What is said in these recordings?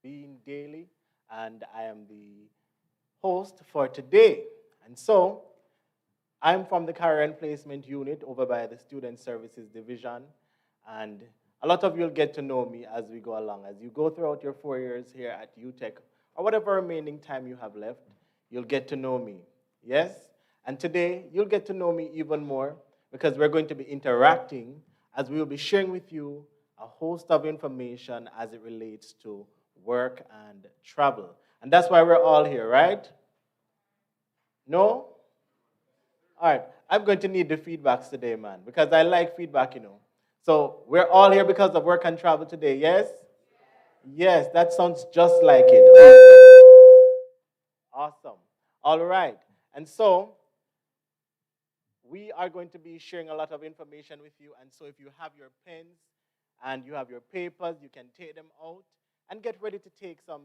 Being Daily, and I am the host for today. And so, I'm from the Career and Placement Unit over by the Student Services Division, and a lot of you'll get to know me as we go along. As you go throughout your 4 years here at UTech, or whatever remaining time you have left, you'll get to know me. Yes? And today, you'll get to know me even more because we're going to be interacting as we will be sharing with you a host of information as it relates to work and travel. And that's why we're all here, right? No? All right. I'm going to need the feedbacks today, man, because I like feedback. So we're all here because of work and travel today, yes? Yes, that sounds just like it. Awesome. All right. And so we are going to be sharing a lot of information with you. And so if you have your pens and you have your papers, you can take them out and get ready to take some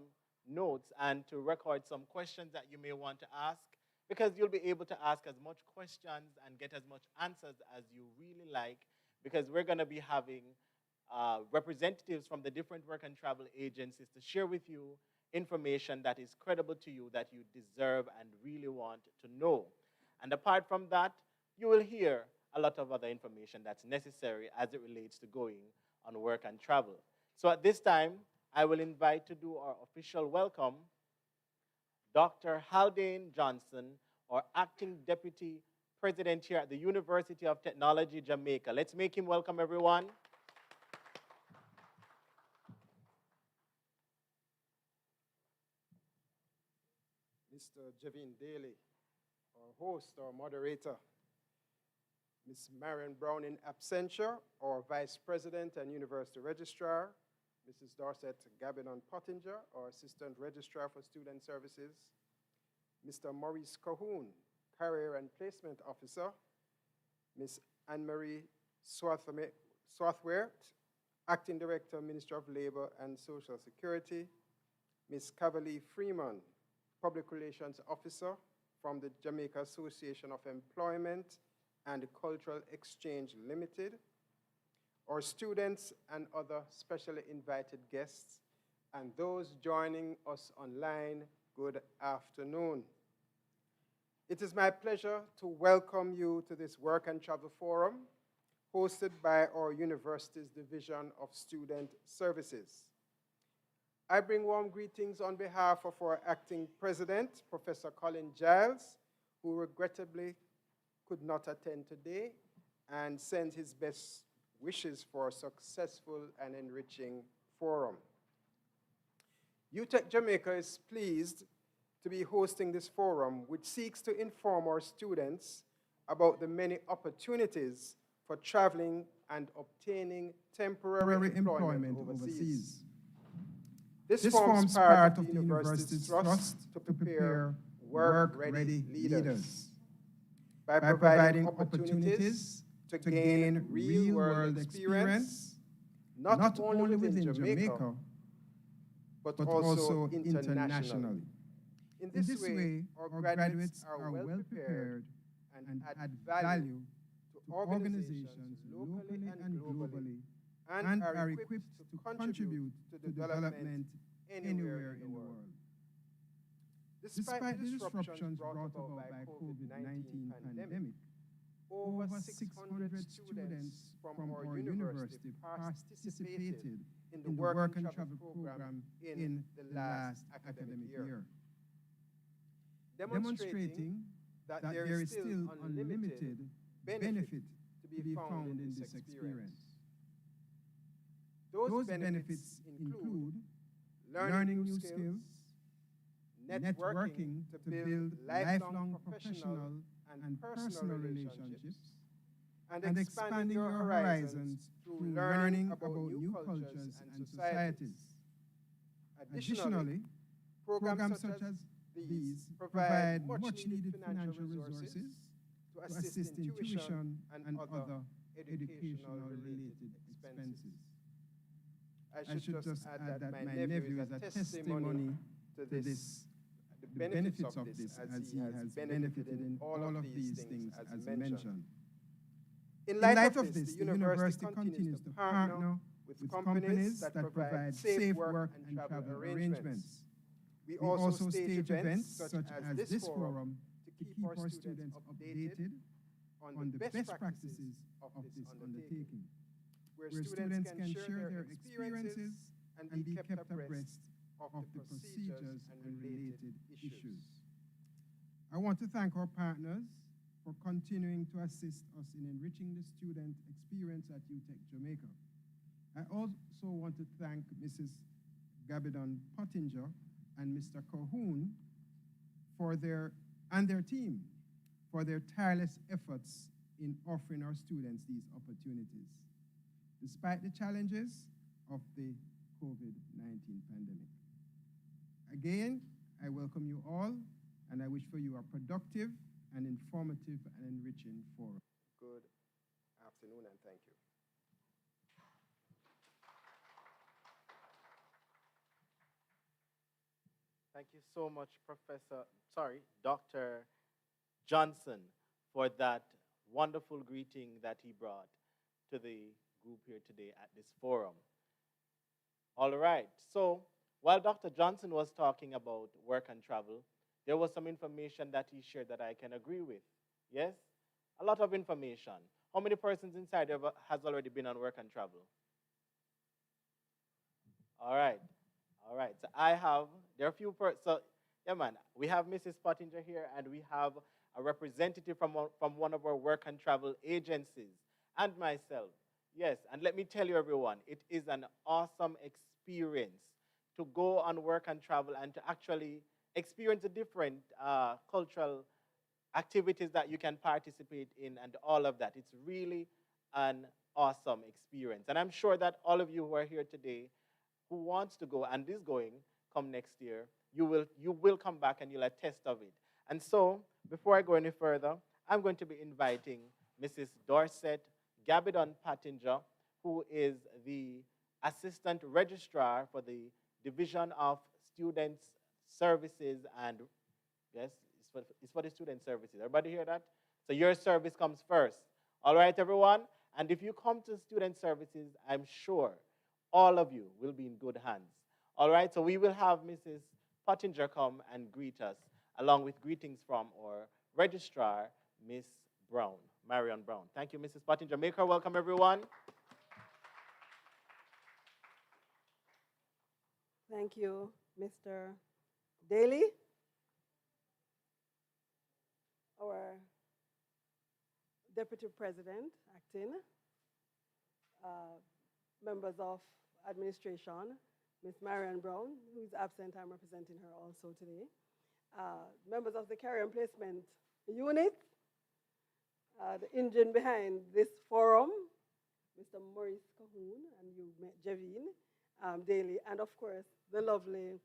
notes and to record some questions that you may want to ask, because you'll be able to ask as much questions and get as much answers as you really like, because we're going to be having representatives from the different work and travel agencies to share with you information that is credible to you, that you deserve and really want to know. And apart from that, you will hear a lot of other information that's necessary as it relates to going on work and travel. So at this time, I will invite to do our official welcome Dr. Haldane Johnson, our acting deputy president here at the University of Technology, Jamaica. Let's make him welcome, everyone. Mr. Javin Daly, our host, our moderator, Ms. Marion Brown in absentia, our Vice President and University Registrar, Mrs. Dorset Gabinon Pottinger, our Assistant Registrar for Student Services, Mr. Maurice Cahoon, Career and Placement Officer, Ms. Anne-Marie Swarthwaite, Acting Director, Ministry of Labor and Social Security, Ms. Cavalier Freeman, Public Relations Officer from the Jamaica Association of Employment and Cultural Exchange Limited, our students and other specially invited guests, and those joining us online, good afternoon. It is my pleasure to welcome you to this Work and Travel Forum hosted by our university's Division of Student Services. I bring warm greetings on behalf of our acting president, Professor Colin Giles, who regrettably could not attend today, and sends his best wishes for a successful and enriching forum. UTech Jamaica is pleased to be hosting this forum, which seeks to inform our students about the many opportunities for traveling and obtaining temporary employment overseas. This forms part of the university's thrust to prepare work-ready leaders by providing opportunities to gain real-world experience, not only within Jamaica, but also internationally. In this way, our graduates are well prepared and add value to organizations locally and globally, and are equipped to contribute to development anywhere in the world. Despite the disruptions brought about by COVID-19 pandemic, over 600 students from our university participated in the Work and Travel program in the last academic year, demonstrating that there is still unlimited benefit to be found in this experience. Those benefits include learning new skills, networking to build lifelong professional and personal relationships, and expanding your horizons through learning about new cultures and societies. Additionally, programs such as these provide much-needed financial resources to assist in tuition and other educational-related expenses. I should just add that my nephew is a testimony to this, the benefits of this, as he has benefited in all of these things as mentioned. In light of this, the university continues to partner with companies that provide safe work and travel arrangements. We also stage events such as this forum to keep our students updated on the best practices of this undertaking, where students can share their experiences and be kept abreast of the procedures and related issues. I want to thank our partners for continuing to assist us in enriching the student experience at UTech Jamaica. I also want to thank Mrs. Gabidon Pottinger and Mr. Cahoon and their team for their tireless efforts in offering our students these opportunities, despite the challenges of the COVID-19 pandemic. Again, I welcome you all, and I wish for you a productive and informative and enriching forum. Good afternoon, and thank you. Thank you so much, Dr. Johnson, for that wonderful greeting that he brought to the group here today at this forum. All right, so while Dr. Johnson was talking about work and travel, there was some information that he shared that I can agree with. Yes? A lot of information. How many persons inside has already been on work and travel? All right. All right. So there are a few persons. So, yeah, man, we have Mrs. Pottinger here, and we have a representative from one of our work and travel agencies, and myself. Yes, and let me tell you, everyone, it is an awesome experience to go on work and travel and to actually experience the different cultural activities that you can participate in and all of that. It's really an awesome experience. And I'm sure that all of you who are here today who wants to go and is going come next year, you will come back and you'll attest of it. And so, before I go any further, I'm going to be inviting Mrs. Dorset Gabidon Pottinger, who is the Assistant Registrar for the Division of Students Services, and yes, it's for the student services. Everybody hear that? So your service comes first. All right, everyone? And if you come to student services, I'm sure all of you will be in good hands. All right, so we will have Mrs. Pottinger come and greet us, along with greetings from our registrar, Miss Brown, Marion Brown. Thank you, Mrs. Pottinger. Make her welcome, everyone. Thank you, Mr. Daly, our Deputy President, acting, members of administration, Ms. Marion Brown, who is absent. I'm representing her also today. Members of the Career and Placement Unit, the engine behind this forum, Mr. Maurice Cahoon, and you met Javine Daly, and of course, the lovely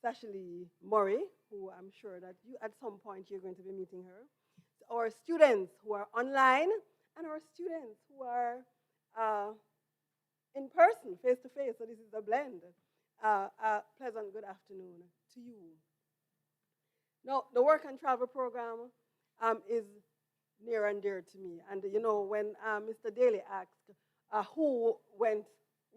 Sashili Murray, who I'm sure that you, at some point, you're going to be meeting her. Our students who are online, and our students who are in person, face-to-face, so this is a blend. A pleasant good afternoon to you. Now, the work and travel program is near and dear to me. And, you know, when Mr. Daly asked who went,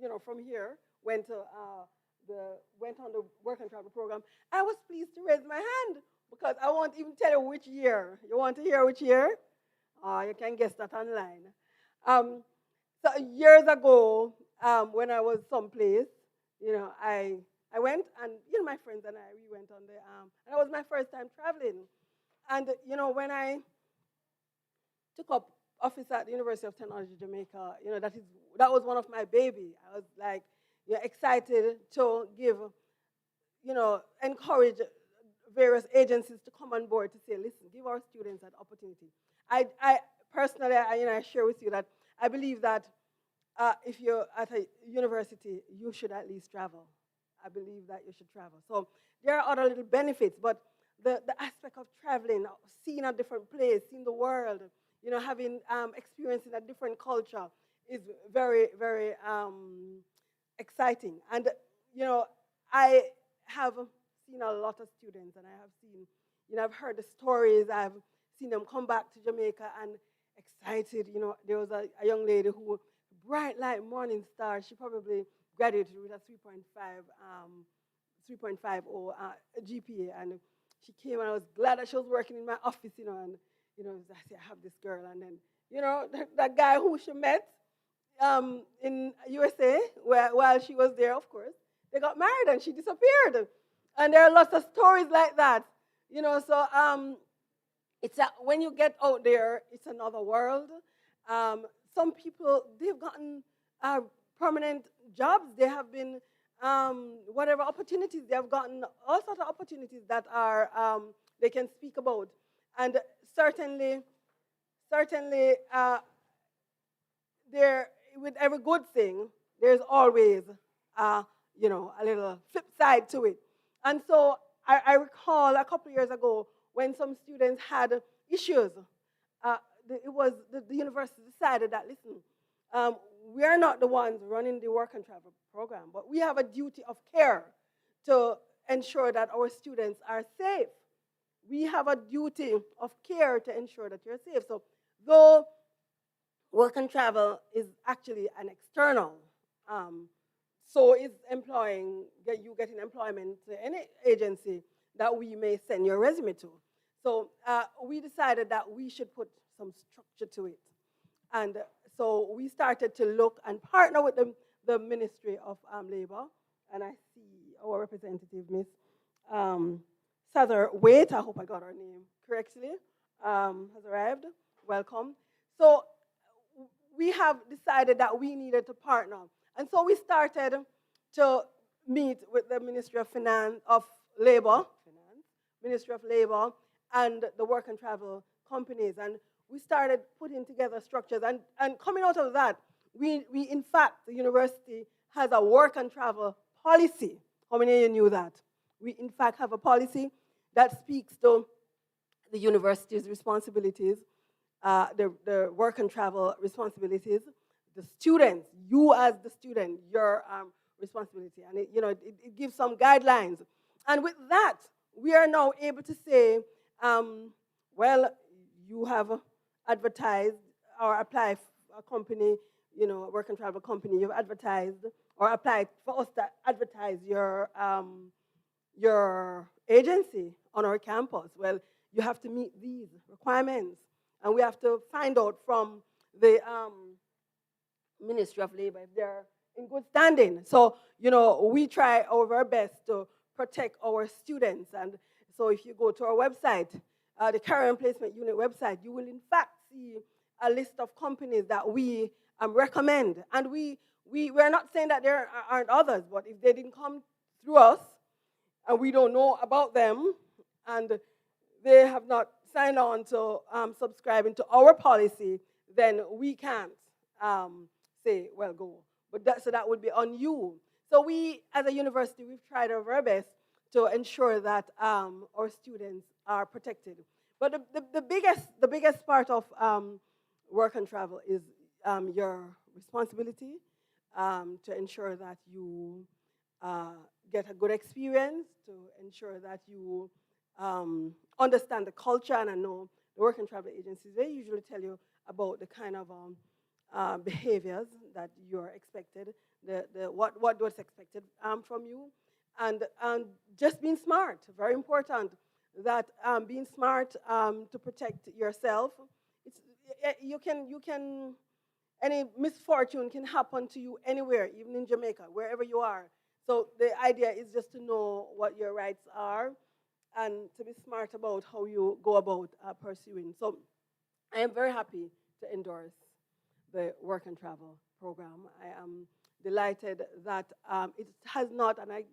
you know, from here, went on the work and travel program, I was pleased to raise my hand because I won't even tell you which year. You want to hear which year? You can guess that online. So years ago, when I was someplace, you know, I went, and you know, my friends and we went on the and that was my first time traveling. And you know, when I took up office at the University of Technology, Jamaica, you know, that was one of my baby. I was like, you know, excited to give, you know, encourage various agencies to come on board to say, listen, give our students an opportunity. I personally, you know, I share with you that I believe that if you're at a university, you should at least travel. I believe that you should travel. So there are other little benefits, but the aspect of traveling, seeing a different place, seeing the world, you know, having experience in a different culture is very, very exciting. And, you know, I have seen a lot of students, and I have seen, you know, I've heard the stories, I've seen them come back to Jamaica and excited. You know, there was a young lady who bright like morning star. She probably graduated with a 3.50 GPA, and she came, and I was glad that she was working in my office, and I said, I have this girl, and then that guy who she met in USA, while she was there, of course, they got married and she disappeared, and there are lots of stories like that, So when you get out there, it's another world. Some people, they've gotten permanent jobs. They have been whatever opportunities they have gotten, all sorts of opportunities that are they can speak about, and certainly, there, with every good thing, there's always a little flip side to it. And so I recall a couple of years ago when some students had issues. The university decided that, listen, we are not the ones running the work and travel program, but we have a duty of care to ensure that our students are safe. We have a duty of care to ensure that you're safe. So though work and travel is actually an external, so is you getting employment to any agency that we may send your resume to. So we decided that we should put some structure to it. And so we started to look and partner with the Ministry of Labor. And I see our representative, Miss Satherwaite, I hope I got her name correctly, has arrived. Welcome. So we have decided that we needed to partner. And so we started to meet with the Ministry of Labor, and the work and travel companies. And we started putting together structures. And coming out of that, we in fact, the university has a work and travel policy. How many of you knew that? We in fact have a policy that speaks to the university's responsibilities, the work and travel responsibilities, the students, you as the student, your responsibility. And it gives some guidelines. And with that, we are now able to say, well, you have advertised or applied for a company, a work and travel company, you've advertised or applied for us to advertise your agency on our campus. Well, you have to meet these requirements. And we have to find out from the Ministry of Labor if they're in good standing. So, we try our very best to protect our students. And so if you go to our website, the Career Placement Unit website, you will in fact see a list of companies that we recommend. And we're not saying that there aren't others, but if they didn't come through us and we don't know about them and they have not signed on to subscribing to our policy, then we can't say, well, go. But that would be on you. So we, as a university, we've tried our very best to ensure that our students are protected. But the biggest part of work and travel is your responsibility to ensure that you get a good experience, to ensure that you understand the culture. And I know the work and travel agencies, they usually tell you about the kind of behaviors that you're expected, what's expected from you, and just being smart. Very important that being smart to protect yourself. You can any misfortune can happen to you anywhere, even in Jamaica, wherever you are. So the idea is just to know what your rights are and to be smart about how you go about pursuing. So I am very happy to endorse the work and travel program. I am delighted that it has not, and I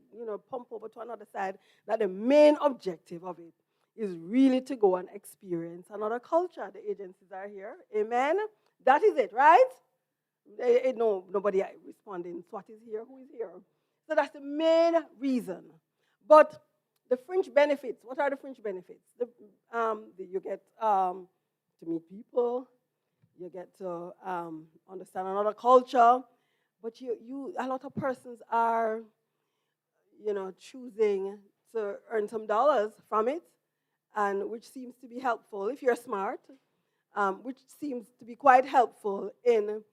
pump over to another side, that the main objective of it is really to go and experience another culture. The agencies are here. Amen? That is it, right? Nobody responding. SWAT is here. Who is here? So that's the main reason. But the fringe benefits, what are the fringe benefits? You get to meet people. You get to understand another culture. But a lot of persons are, choosing to earn some dollars from it, and which seems to be helpful if you're smart, which seems to be quite helpful in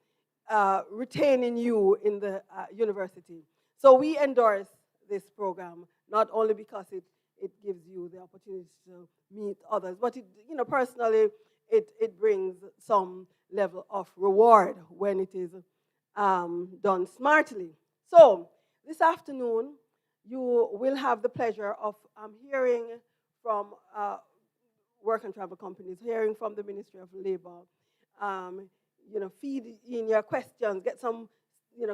retaining you in the university. So we endorse this program, not only because it gives you the opportunity to meet others, but personally, it brings some level of reward when it is done smartly. So this afternoon, you will have the pleasure of hearing from work and travel companies, hearing from the Ministry of Labor, feed in your questions, get some,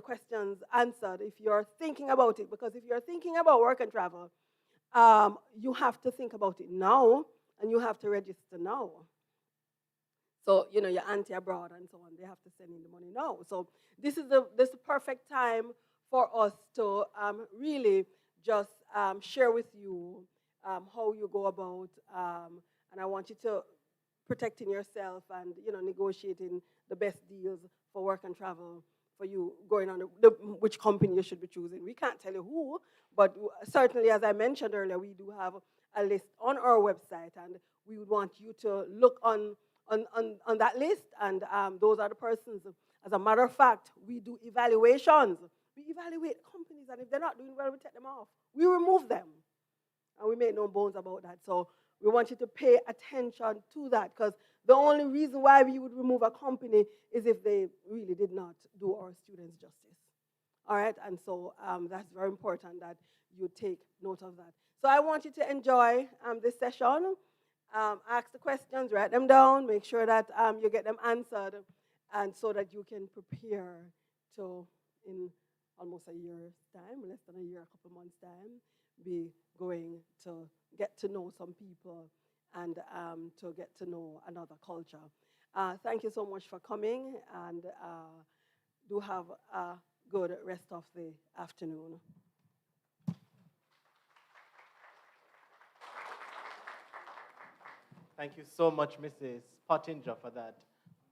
questions answered if you're thinking about it. Because if you're thinking about work and travel, you have to think about it now, and you have to register now. So, your auntie abroad and so on, they have to send in the money now. So this is the perfect time for us to really just share with you how you go about, and I want you to protecting yourself and negotiating the best deals for work and travel for you going on which company you should be choosing. We can't tell you who, but certainly, as I mentioned earlier, we do have a list on our website, and we would want you to look on that list, and those are the persons. As a matter of fact, we do evaluations. We evaluate companies, and if they're not doing well, we take them off. We remove them, and we make no bones about that. So we want you to pay attention to that, because the only reason why we would remove a company is if they really did not do our students justice. All right, and so that's very important that you take note of that. So I want you to enjoy this session. Ask the questions, write them down, make sure that you get them answered, and so that you can prepare to, in almost a year's time, less than a year, a couple months' time, be going to get to know some people and to get to know another culture. Thank you so much for coming, and do have a good rest of the afternoon. Thank you so much, Mrs. Pottinger, for that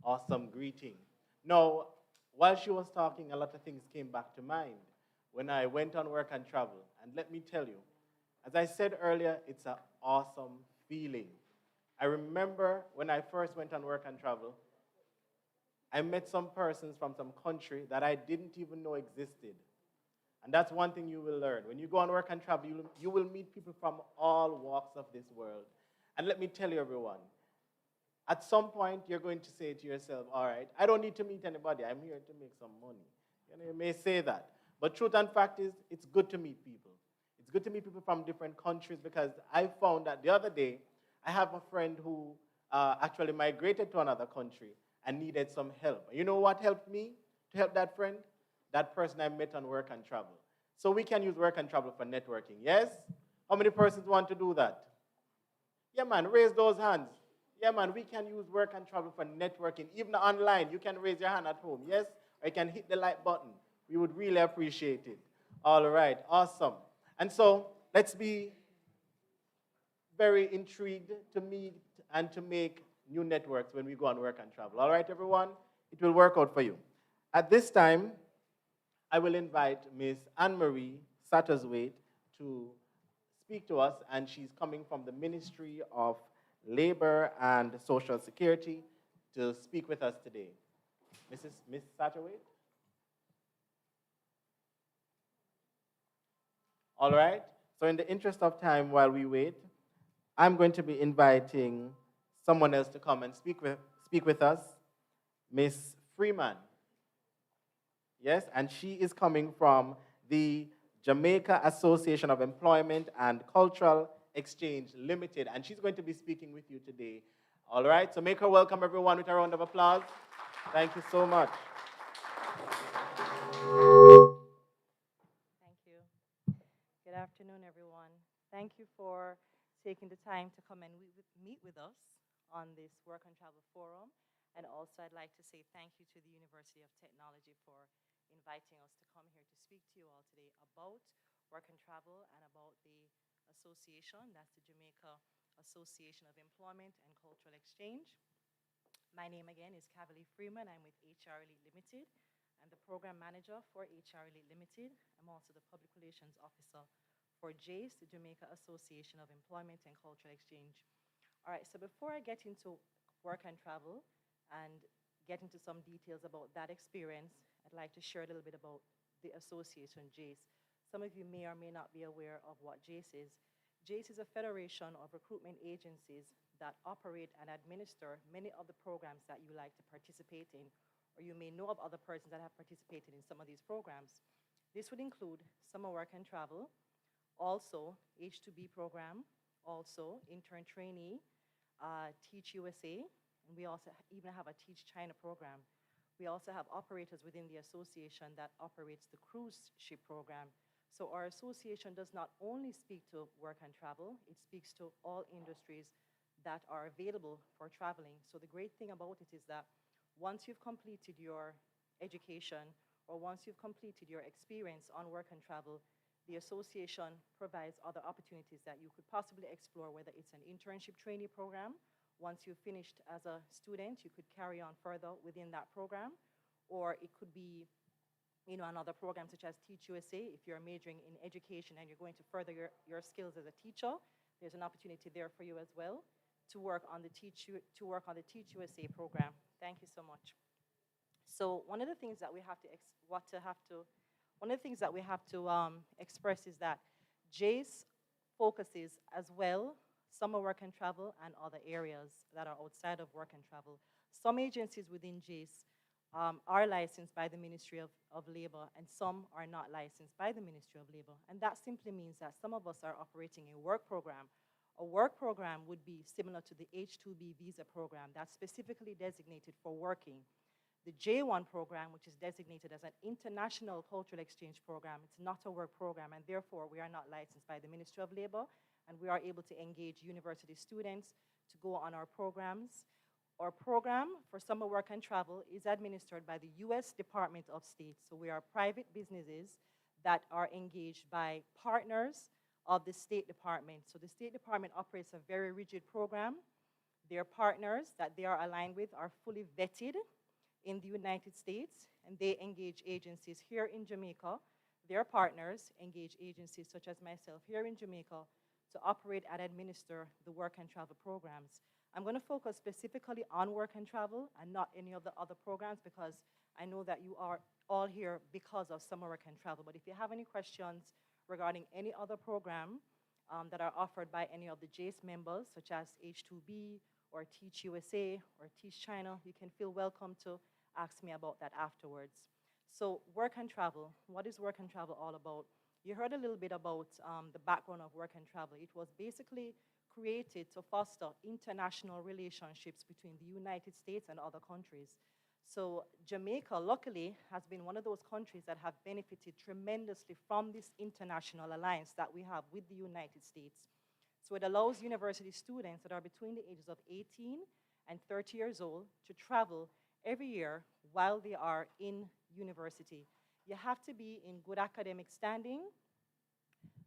awesome greeting. Now, while she was talking, a lot of things came back to mind when I went on work and travel. And let me tell you, as I said earlier, it's an awesome feeling. I remember when I first went on work and travel, I met some persons from some country that I didn't even know existed. And that's one thing you will learn. When you go on work and travel, you will meet people from all walks of this world. And let me tell you, everyone, at some point, you're going to say to yourself, all right, I don't need to meet anybody. I'm here to make some money. You may say that. But truth and fact is, it's good to meet people. It's good to meet people from different countries, because I found that the other day, I have a friend who actually migrated to another country and needed some help. You know what helped me to help that friend? That person I met on work and travel. So we can use work and travel for networking, yes? How many persons want to do that? Yeah, man, raise those hands. Yeah, man, we can use work and travel for networking. Even online, you can raise your hand at home, yes? Or you can hit the like button. We would really appreciate it. All right, awesome. And so let's be very intrigued to meet and to make new networks when we go on work and travel. All right, everyone? It will work out for you. At this time, I will invite Ms. Anne-Marie Satterswaite to speak to us, and she's coming from the Ministry of Labor and Social Security to speak with us today. Ms. Satterwaite? All right. So in the interest of time, while we wait, I'm going to be inviting someone else to come and speak with us, Ms. Freeman. Yes, and she is coming from the Jamaica Association of Employment and Cultural Exchange Limited, and she's going to be speaking with you today. All right, so make her welcome, everyone, with a round of applause. Thank you so much. Thank you. Good afternoon, everyone. Thank you for taking the time to come and meet with us on this Work and Travel Forum. And also, I'd like to say thank you to the University of Technology for inviting us to come here to speak to you all today about work and travel and about the association, that's the Jamaica Association of Employment and Cultural Exchange. My name again is Cavalier Freeman. I'm with HR Elite Limited. I'm the program manager for HR Elite Limited. I'm also the public relations officer for JACE, the Jamaica Association of Employment and Cultural Exchange. All right, so before I get into work and travel and get into some details about that experience, I'd like to share a little bit about the association JACE. Some of you may or may not be aware of what JACE is. JACE is a federation of recruitment agencies that operate and administer many of the programs that you like to participate in, or you may know of other persons that have participated in some of these programs. This would include summer work and travel, also H2B program, also intern trainee, Teach USA, and we also even have a Teach China program. We also have operators within the association that operates the cruise ship program. So our association does not only speak to work and travel, it speaks to all industries that are available for traveling. So the great thing about it is that once you've completed your education or once you've completed your experience on work and travel, the association provides other opportunities that you could possibly explore, whether it's an internship trainee program. Once you've finished as a student, you could carry on further within that program, or it could be another program such as Teach USA. If you're majoring in education and you're going to further your skills as a teacher, there's an opportunity there for you as well to work on the Teach USA program. Thank you so much. So one of the things that we have to express is that JACE focuses as well summer work and travel and other areas that are outside of work and travel. Some agencies within JACE are licensed by the Ministry of Labor, and some are not licensed by the Ministry of Labor. And that simply means that some of us are operating a work program. A work program would be similar to the H-2B visa program that's specifically designated for working. The J1 program, which is designated as an international cultural exchange program, it's not a work program, and therefore we are not licensed by the Ministry of Labor, and we are able to engage university students to go on our programs. Our program for summer work and travel is administered by the U.S. Department of State. So we are private businesses that are engaged by partners of the State Department. So the State Department operates a very rigid program. Their partners that they are aligned with are fully vetted in the United States, and they engage agencies here in Jamaica. Their partners engage agencies such as myself here in Jamaica to operate and administer the work and travel programs. I'm going to focus specifically on work and travel and not any of the other programs, because I know that you are all here because of summer work and travel. But if you have any questions regarding any other program that are offered by any of the JACE members, such as H2B or Teach USA or Teach China, you can feel welcome to ask me about that afterwards. So work and travel, what is work and travel all about? You heard a little bit about the background of work and travel. It was basically created to foster international relationships between the United States and other countries. So Jamaica, luckily, has been one of those countries that have benefited tremendously from this international alliance that we have with the United States. So it allows university students that are between the ages of 18 and 30 years old to travel every year while they are in university. You have to be in good academic standing,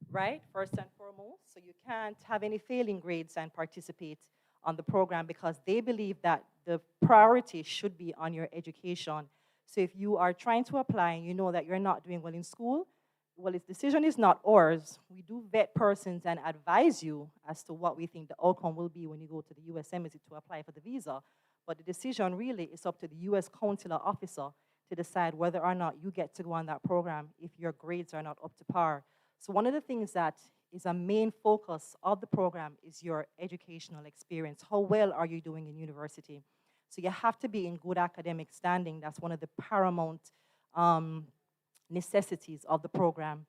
right, first and foremost. So you can't have any failing grades and participate on the program, because they believe that the priority should be on your education. So if you are trying to apply and you know that you're not doing well in school, well, its decision is not ours. We do vet persons and advise you as to what we think the outcome will be when you go to the U.S. Embassy to apply for the visa. But the decision really is up to the U.S. consular officer to decide whether or not you get to go on that program if your grades are not up to par. So one of the things that is a main focus of the program is your educational experience. How well are you doing in university? So you have to be in good academic standing. That's one of the paramount necessities of the program.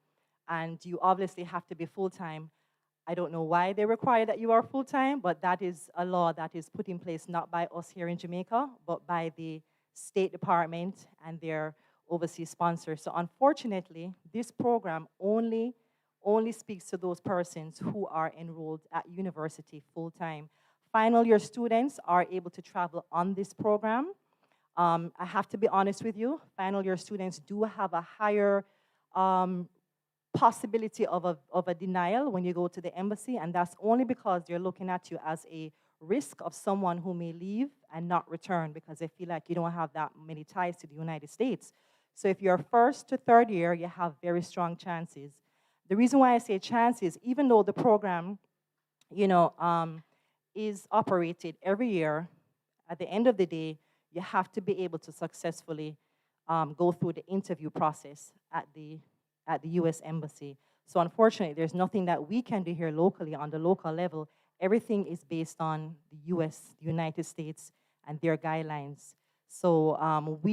And you obviously have to be full-time. I don't know why they require that you are full-time, but that is a law that is put in place not by us here in Jamaica, but by the State Department and their overseas sponsors. So unfortunately, this program only speaks to those persons who are enrolled at university full-time. Final year students are able to travel on this program. I have to be honest with you, final year students do have a higher possibility of a denial when you go to the embassy, and that's only because they're looking at you as a risk of someone who may leave and not return because they feel like you don't have that many ties to the United States. So if you're first to third year, you have very strong chances. The reason why I say chances, even though the program, is operated every year, at the end of the day, you have to be able to successfully go through the interview process at the US Embassy. So unfortunately, there's nothing that we can do here locally on the local level. Everything is based on the US, the United States, and their guidelines. So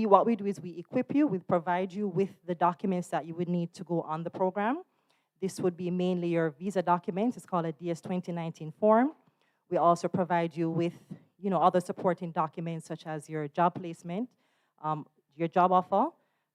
what we do is we equip you, we provide you with the documents that you would need to go on the program. This would be mainly your visa documents. It's called a DS 2019 form. We also provide you with other supporting documents such as your job placement, your job offer,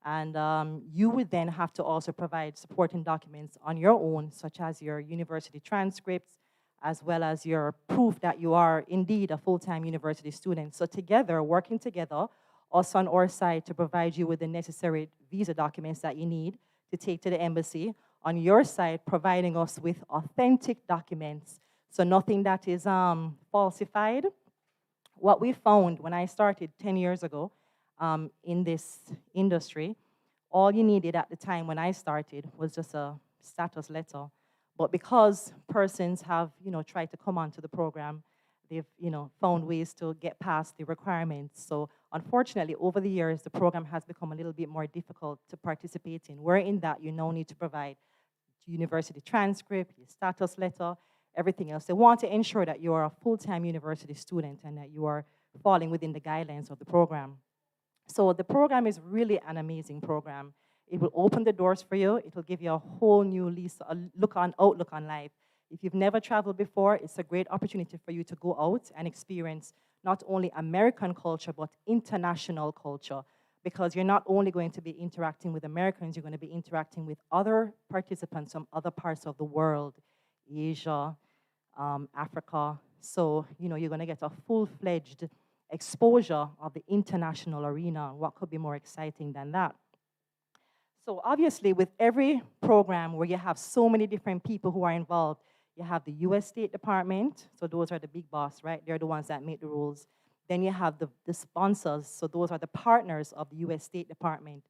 and you would then have to also provide supporting documents on your own, such as your university transcripts, as well as your proof that you are indeed a full-time university student. So together, working together, us on our side to provide you with the necessary visa documents that you need to take to the embassy. On your side, providing us with authentic documents, so nothing that is falsified. What we found when I started 10 years ago in this industry, all you needed at the time when I started was just a status letter. But because persons have, tried to come onto the program, they've, found ways to get past the requirements. So unfortunately, over the years, the program has become a little bit more difficult to participate in. Wherein that you now need to provide university transcript, your status letter, everything else. They want to ensure that you are a full-time university student and that you are falling within the guidelines of the program. So the program is really an amazing program. It will open the doors for you. It will give you a whole new outlook on life. If you've never traveled before, it's a great opportunity for you to go out and experience not only American culture, but international culture. Because you're not only going to be interacting with Americans, you're going to be interacting with other participants from other parts of the world, Asia, Africa. So, you're going to get a full-fledged exposure of the international arena. What could be more exciting than that? So obviously, with every program where you have so many different people who are involved, you have the US State Department, so those are the big boss, right? They're the ones that make the rules. Then you have the sponsors, so those are the partners of the US State Department.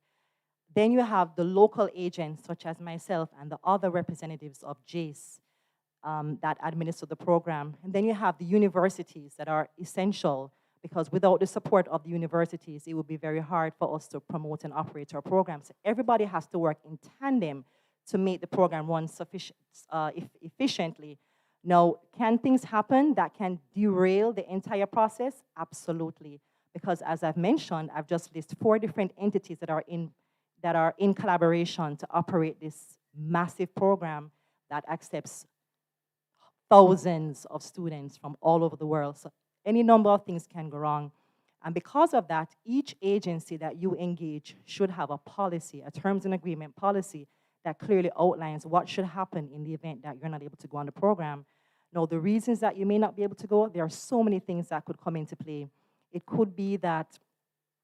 Then you have the local agents, such as myself and the other representatives of JACE that administer the program. And then you have the universities that are essential, because without the support of the universities, it would be very hard for us to promote and operate our programs. So everybody has to work in tandem to make the program run efficiently. Now, can things happen that can derail the entire process? Absolutely. Because as I've mentioned, I've just listed 4 different entities that are in collaboration to operate this massive program that accepts thousands of students from all over the world. So any number of things can go wrong. And because of that, each agency that you engage should have a policy, a terms and agreement policy that clearly outlines what should happen in the event that you're not able to go on the program. Now, the reasons that you may not be able to go, there are so many things that could come into play. It could be that,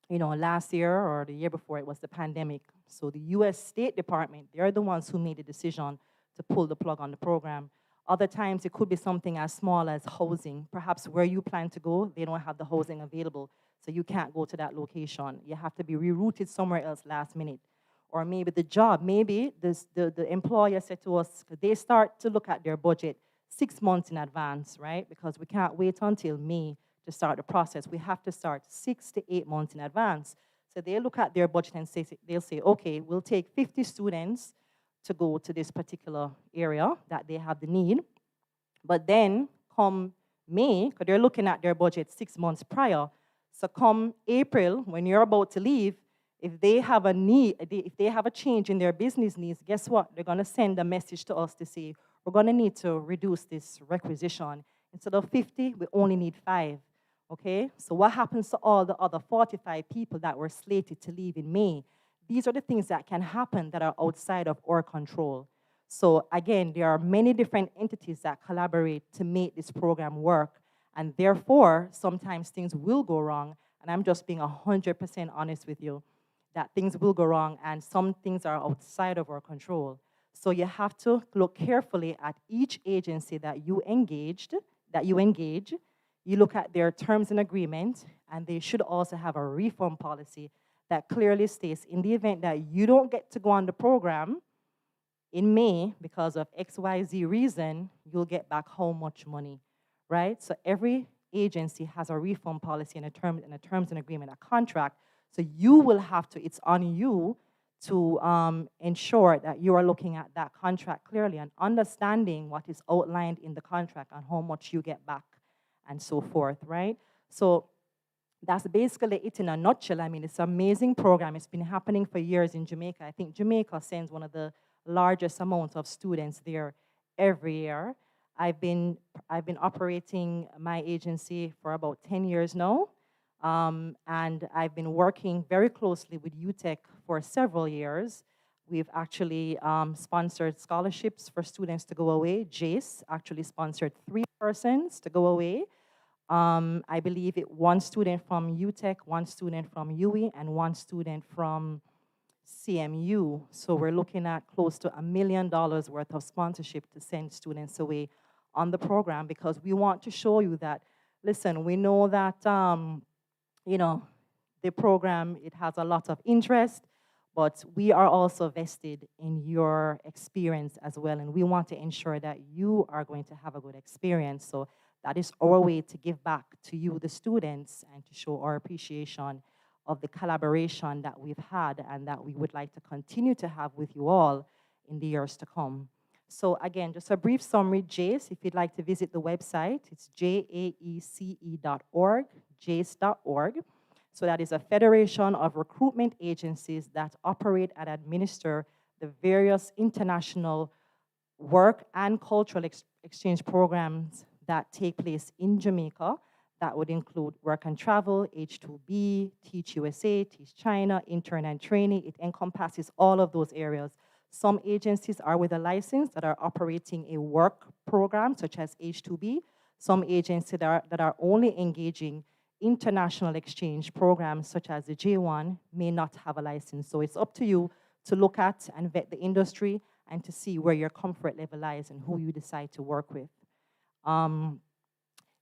last year or the year before, it was the pandemic. So the US State Department, they're the ones who made the decision to pull the plug on the program. Other times, it could be something as small as housing. Perhaps where you plan to go, they don't have the housing available, so you can't go to that location. You have to be rerouted somewhere else last minute. Or maybe the job, maybe the employer said to us, they start to look at their budget 6 months in advance, right? Because we can't wait until May to start the process. We have to start 6 to 8 months in advance. So they look at their budget and they'll say, okay, we'll take 50 students to go to this particular area that they have the need. But then come May, because they're looking at their budget 6 months prior, so come April, when you're about to leave, if they have a need, if they have a change in their business needs, guess what? They're going to send a message to us to say, we're going to need to reduce this requisition. Instead of 50, we only need 5, okay? So what happens to all the other 45 people that were slated to leave in May? These are the things that can happen that are outside of our control. So again, there are many different entities that collaborate to make this program work, and therefore, sometimes things will go wrong, and I'm just being 100% honest with you, that things will go wrong, and some things are outside of our control. So you have to look carefully at each agency that you engage. You look at their terms and agreement, and they should also have a refund policy that clearly states, in the event that you don't get to go on the program in May because of XYZ reason, you'll get back how much money, right? So every agency has a refund policy and a terms and agreement, a contract. So you will have to, it's on you to ensure that you are looking at that contract clearly and understanding what is outlined in the contract and how much you get back and so forth, right? So that's basically it in a nutshell. I mean, it's an amazing program. It's been happening for years in Jamaica. I think Jamaica sends one of the largest amounts of students there every year. I've been operating my agency for about 10 years now. And I've been working very closely with UTEC for several years. We've actually sponsored scholarships for students to go away. JACE actually sponsored 3 persons to go away. I believe one student from UTEC, 1 student from UE, and 1 student from CMU. So we're looking at close to $1 million worth of sponsorship to send students away on the program, because we want to show you that, listen, we know that you know, the program, it has a lot of interest, but we are also vested in your experience as well, and we want to ensure that you are going to have a good experience. So that is our way to give back to you, the students, and to show our appreciation of the collaboration that we've had and that we would like to continue to have with you all in the years to come. So again, just a brief summary, JACE, if you'd like to visit the website, it's jaece.org, jace.org. So that is a federation of recruitment agencies that operate and administer the various international work and cultural exchange programs that take place in Jamaica. That would include work and travel, H2B, Teach USA, Teach China, intern and trainee. It encompasses all of those areas. Some agencies are with a license that are operating a work program, such as H2B. Some agencies that are only engaging international exchange programs, such as the J1, may not have a license. So it's up to you to look at and vet the industry and to see where your comfort level lies and who you decide to work with.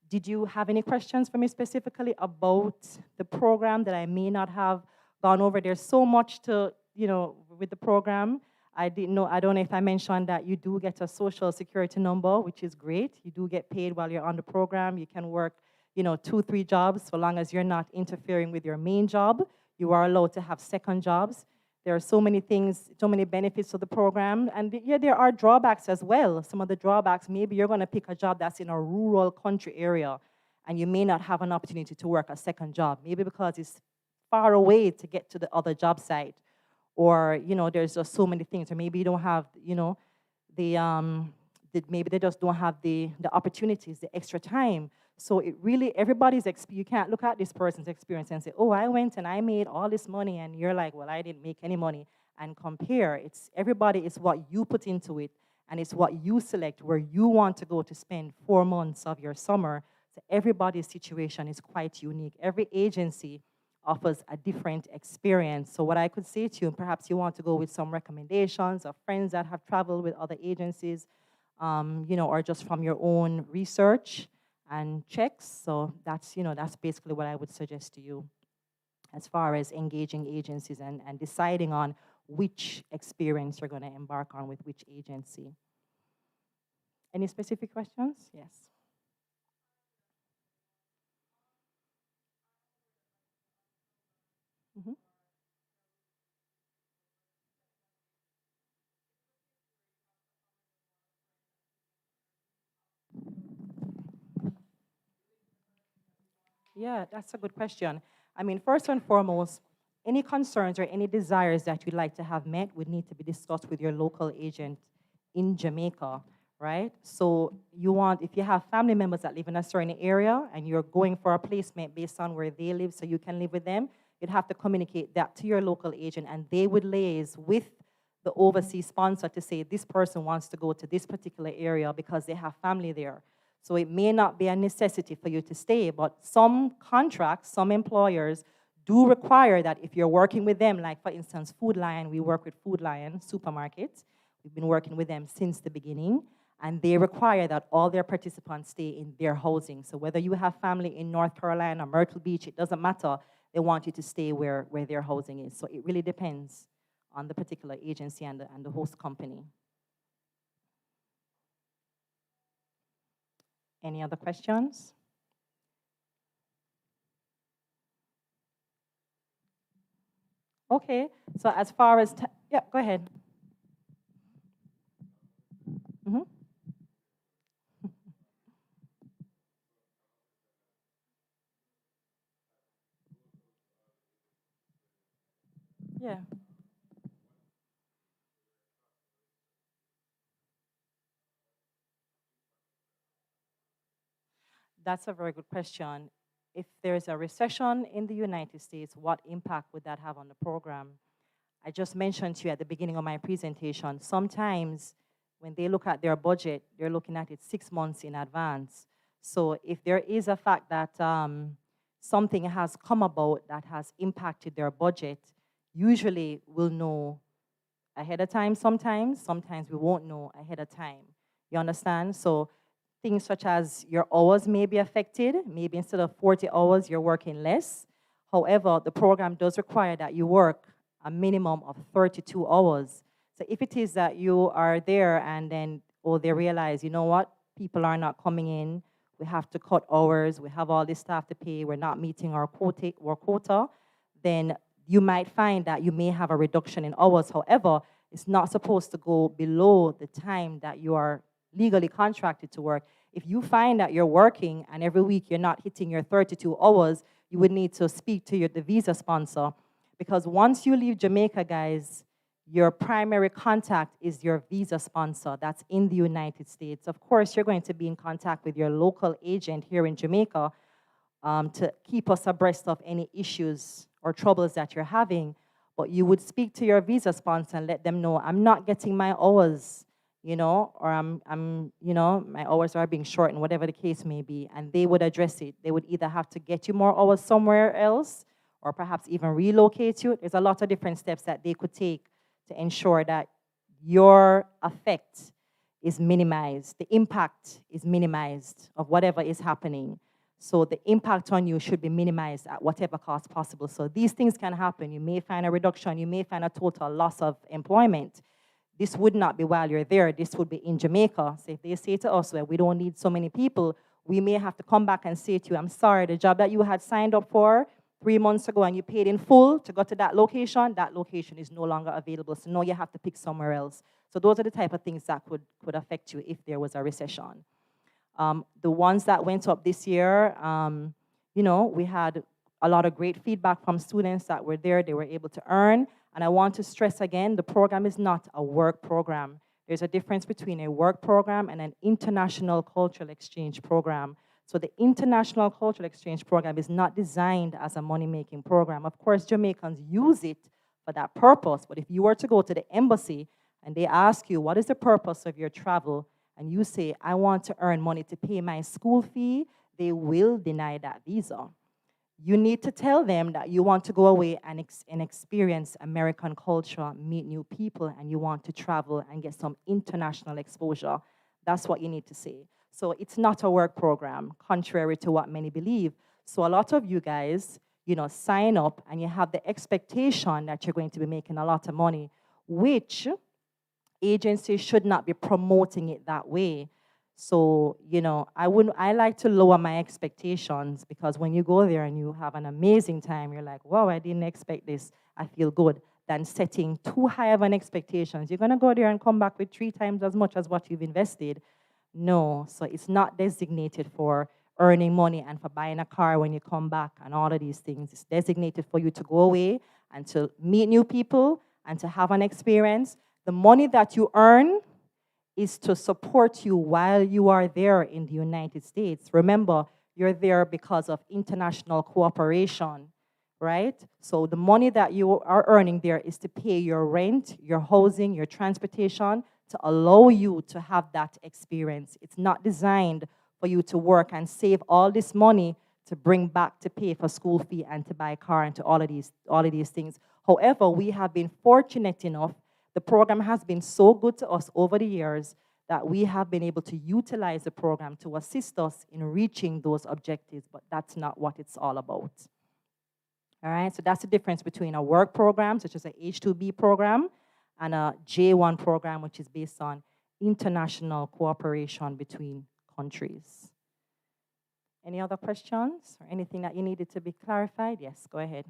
Did you have any questions for me specifically about the program that I may not have gone over? There's so much to, with the program. I don't know if I mentioned that you do get a social security number, which is great. You do get paid while you're on the program. You can work, 2-3 jobs, so long as you're not interfering with your main job. You are allowed to have second jobs. There are so many things, so many benefits to the program. And yeah, there are drawbacks as well. Some of the drawbacks, maybe you're going to pick a job that's in a rural country area, and you may not have an opportunity to work a second job, maybe because it's far away to get to the other job site. Or, there's just so many things. Or maybe you don't have, maybe they just don't have the opportunities, the extra time. So it really, you can't look at this person's experience and say, oh, I went and I made all this money, and you're like, well, I didn't make any money, and compare. Everybody is what you put into it, and it's what you select where you want to go to spend 4 months of your summer. So everybody's situation is quite unique. Every agency offers a different experience. So what I could say to you, perhaps you want to go with some recommendations of friends that have traveled with other agencies, or just from your own research and checks. So that's basically what I would suggest to you as far as engaging agencies and deciding on which experience you're going to embark on with which agency. Any specific questions? Yes. Mm-hmm. Yeah, that's a good question. I mean, first and foremost, any concerns or any desires that you'd like to have met would need to be discussed with your local agent in Jamaica, right? So if you have family members that live in a certain area and you're going for a placement based on where they live so you can live with them, you'd have to communicate that to your local agent, and they would liaise with the overseas sponsor to say this person wants to go to this particular area because they have family there. So it may not be a necessity for you to stay, but some contracts, some employers do require that if you're working with them, like for instance, Food Lion, we work with Food Lion supermarkets. We've been working with them since the beginning, and they require that all their participants stay in their housing. So whether you have family in North Carolina, Myrtle Beach, it doesn't matter. They want you to stay where their housing is. So it really depends on the particular agency and the host company. Any other questions? Okay, so as far as, yeah, go ahead. Mhm. Yeah. That's a very good question. If there's a recession in the United States, what impact would that have on the program? I just mentioned to you at the beginning of my presentation, sometimes when they look at their budget, they're looking at it 6 months in advance. So if there is a fact that something has come about that has impacted their budget, usually we'll know ahead of time sometimes we won't know ahead of time. You understand? So things such as your hours may be affected. Maybe instead of 40 hours, you're working less. However, the program does require that you work a minimum of 32 hours. So if it is that you are there and then, oh, they realize, you know what, people are not coming in, we have to cut hours, we have all this staff to pay, we're not meeting our quota, then you might find that you may have a reduction in hours. However, it's not supposed to go below the time that you are legally contracted to work. If you find that you're working and every week you're not hitting your 32 hours, you would need to speak to the visa sponsor. Because once you leave Jamaica, guys, your primary contact is your visa sponsor that's in the United States. Of course, you're going to be in contact with your local agent here in Jamaica to keep us abreast of any issues or troubles that you're having. But you would speak to your visa sponsor and let them know, I'm not getting my hours, or my hours are being shortened, whatever the case may be, and they would address it. They would either have to get you more hours somewhere else or perhaps even relocate you. There's a lot of different steps that they could take to ensure that your effect is minimized, the impact is minimized of whatever is happening. So the impact on you should be minimized at whatever cost possible. So these things can happen. You may find a reduction, you may find a total loss of employment. This would not be while you're there, this would be in Jamaica. So if they say to us, well, we don't need so many people, we may have to come back and say to you, I'm sorry, the job that you had signed up for 3 months ago and you paid in full to go to that location is no longer available. So now you have to pick somewhere else. So those are the type of things that could affect you if there was a recession. The ones that went up this year, we had a lot of great feedback from students that were there. They were able to earn. And I want to stress again, the program is not a work program. There's a difference between a work program and an international cultural exchange program. So the international cultural exchange program is not designed as a money-making program. Of course, Jamaicans use it for that purpose. But if you were to go to the embassy and they ask you, what is the purpose of your travel? And you say, I want to earn money to pay my school fee, they will deny that visa. You need to tell them that you want to go away and experience American culture, meet new people, and you want to travel and get some international exposure. That's what you need to say. So it's not a work program, contrary to what many believe. So a lot of you guys, sign up and you have the expectation that you're going to be making a lot of money, which agencies should not be promoting it that way. So, I like to lower my expectations, because when you go there and you have an amazing time, you're like, wow, I didn't expect this, I feel good, than setting too high of an expectations. You're gonna go there and come back with 3 times as much as what you've invested. No, so it's not designated for earning money and for buying a car when you come back and all of these things. It's designated for you to go away and to meet new people and to have an experience. The money that you earn is to support you while you are there in the United States. Remember, you're there because of international cooperation, right? So the money that you are earning there is to pay your rent, your housing, your transportation, to allow you to have that experience. It's not designed for you to work and save all this money to bring back to pay for school fee and to buy a car and to all of these things. However, we have been fortunate enough, the program has been so good to us over the years that we have been able to utilize the program to assist us in reaching those objectives, but that's not what it's all about. All right, so that's the difference between a work program, such as a H-2B program, and a J-1 program, which is based on international cooperation between countries. Any other questions or anything that you needed to be clarified? Yes, go ahead.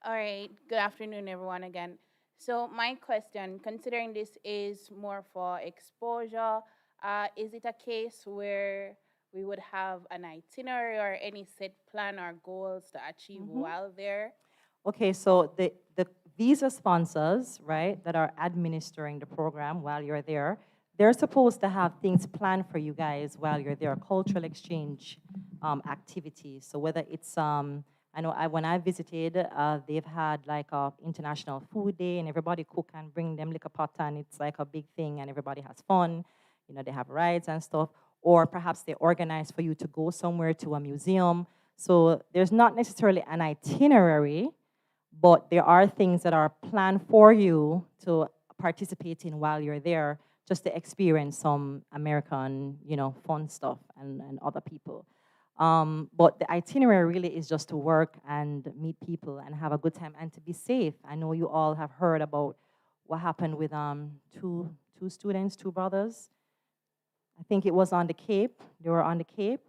All right. Good afternoon, everyone, again. So my question, considering this is more for exposure, is it a case where we would have an itinerary or any set plan or goals to achieve while there? Okay, so the visa sponsors, right, that are administering the program while you're there, they're supposed to have things planned for you guys while you're there, cultural exchange activities. So whether it's, I know when I visited, they've had like a international food day and everybody cook and bring them like a pot and it's like a big thing and everybody has fun. You know, they have rides and stuff. Or perhaps they organize for you to go somewhere to a museum. So there's not necessarily an itinerary, but there are things that are planned for you to participate in while you're there, just to experience some American, you know, fun stuff and other people. But the itinerary really is just to work and meet people and have a good time and to be safe. I know you all have heard about what happened with two students, two brothers. I think it was on the Cape. They were on the Cape,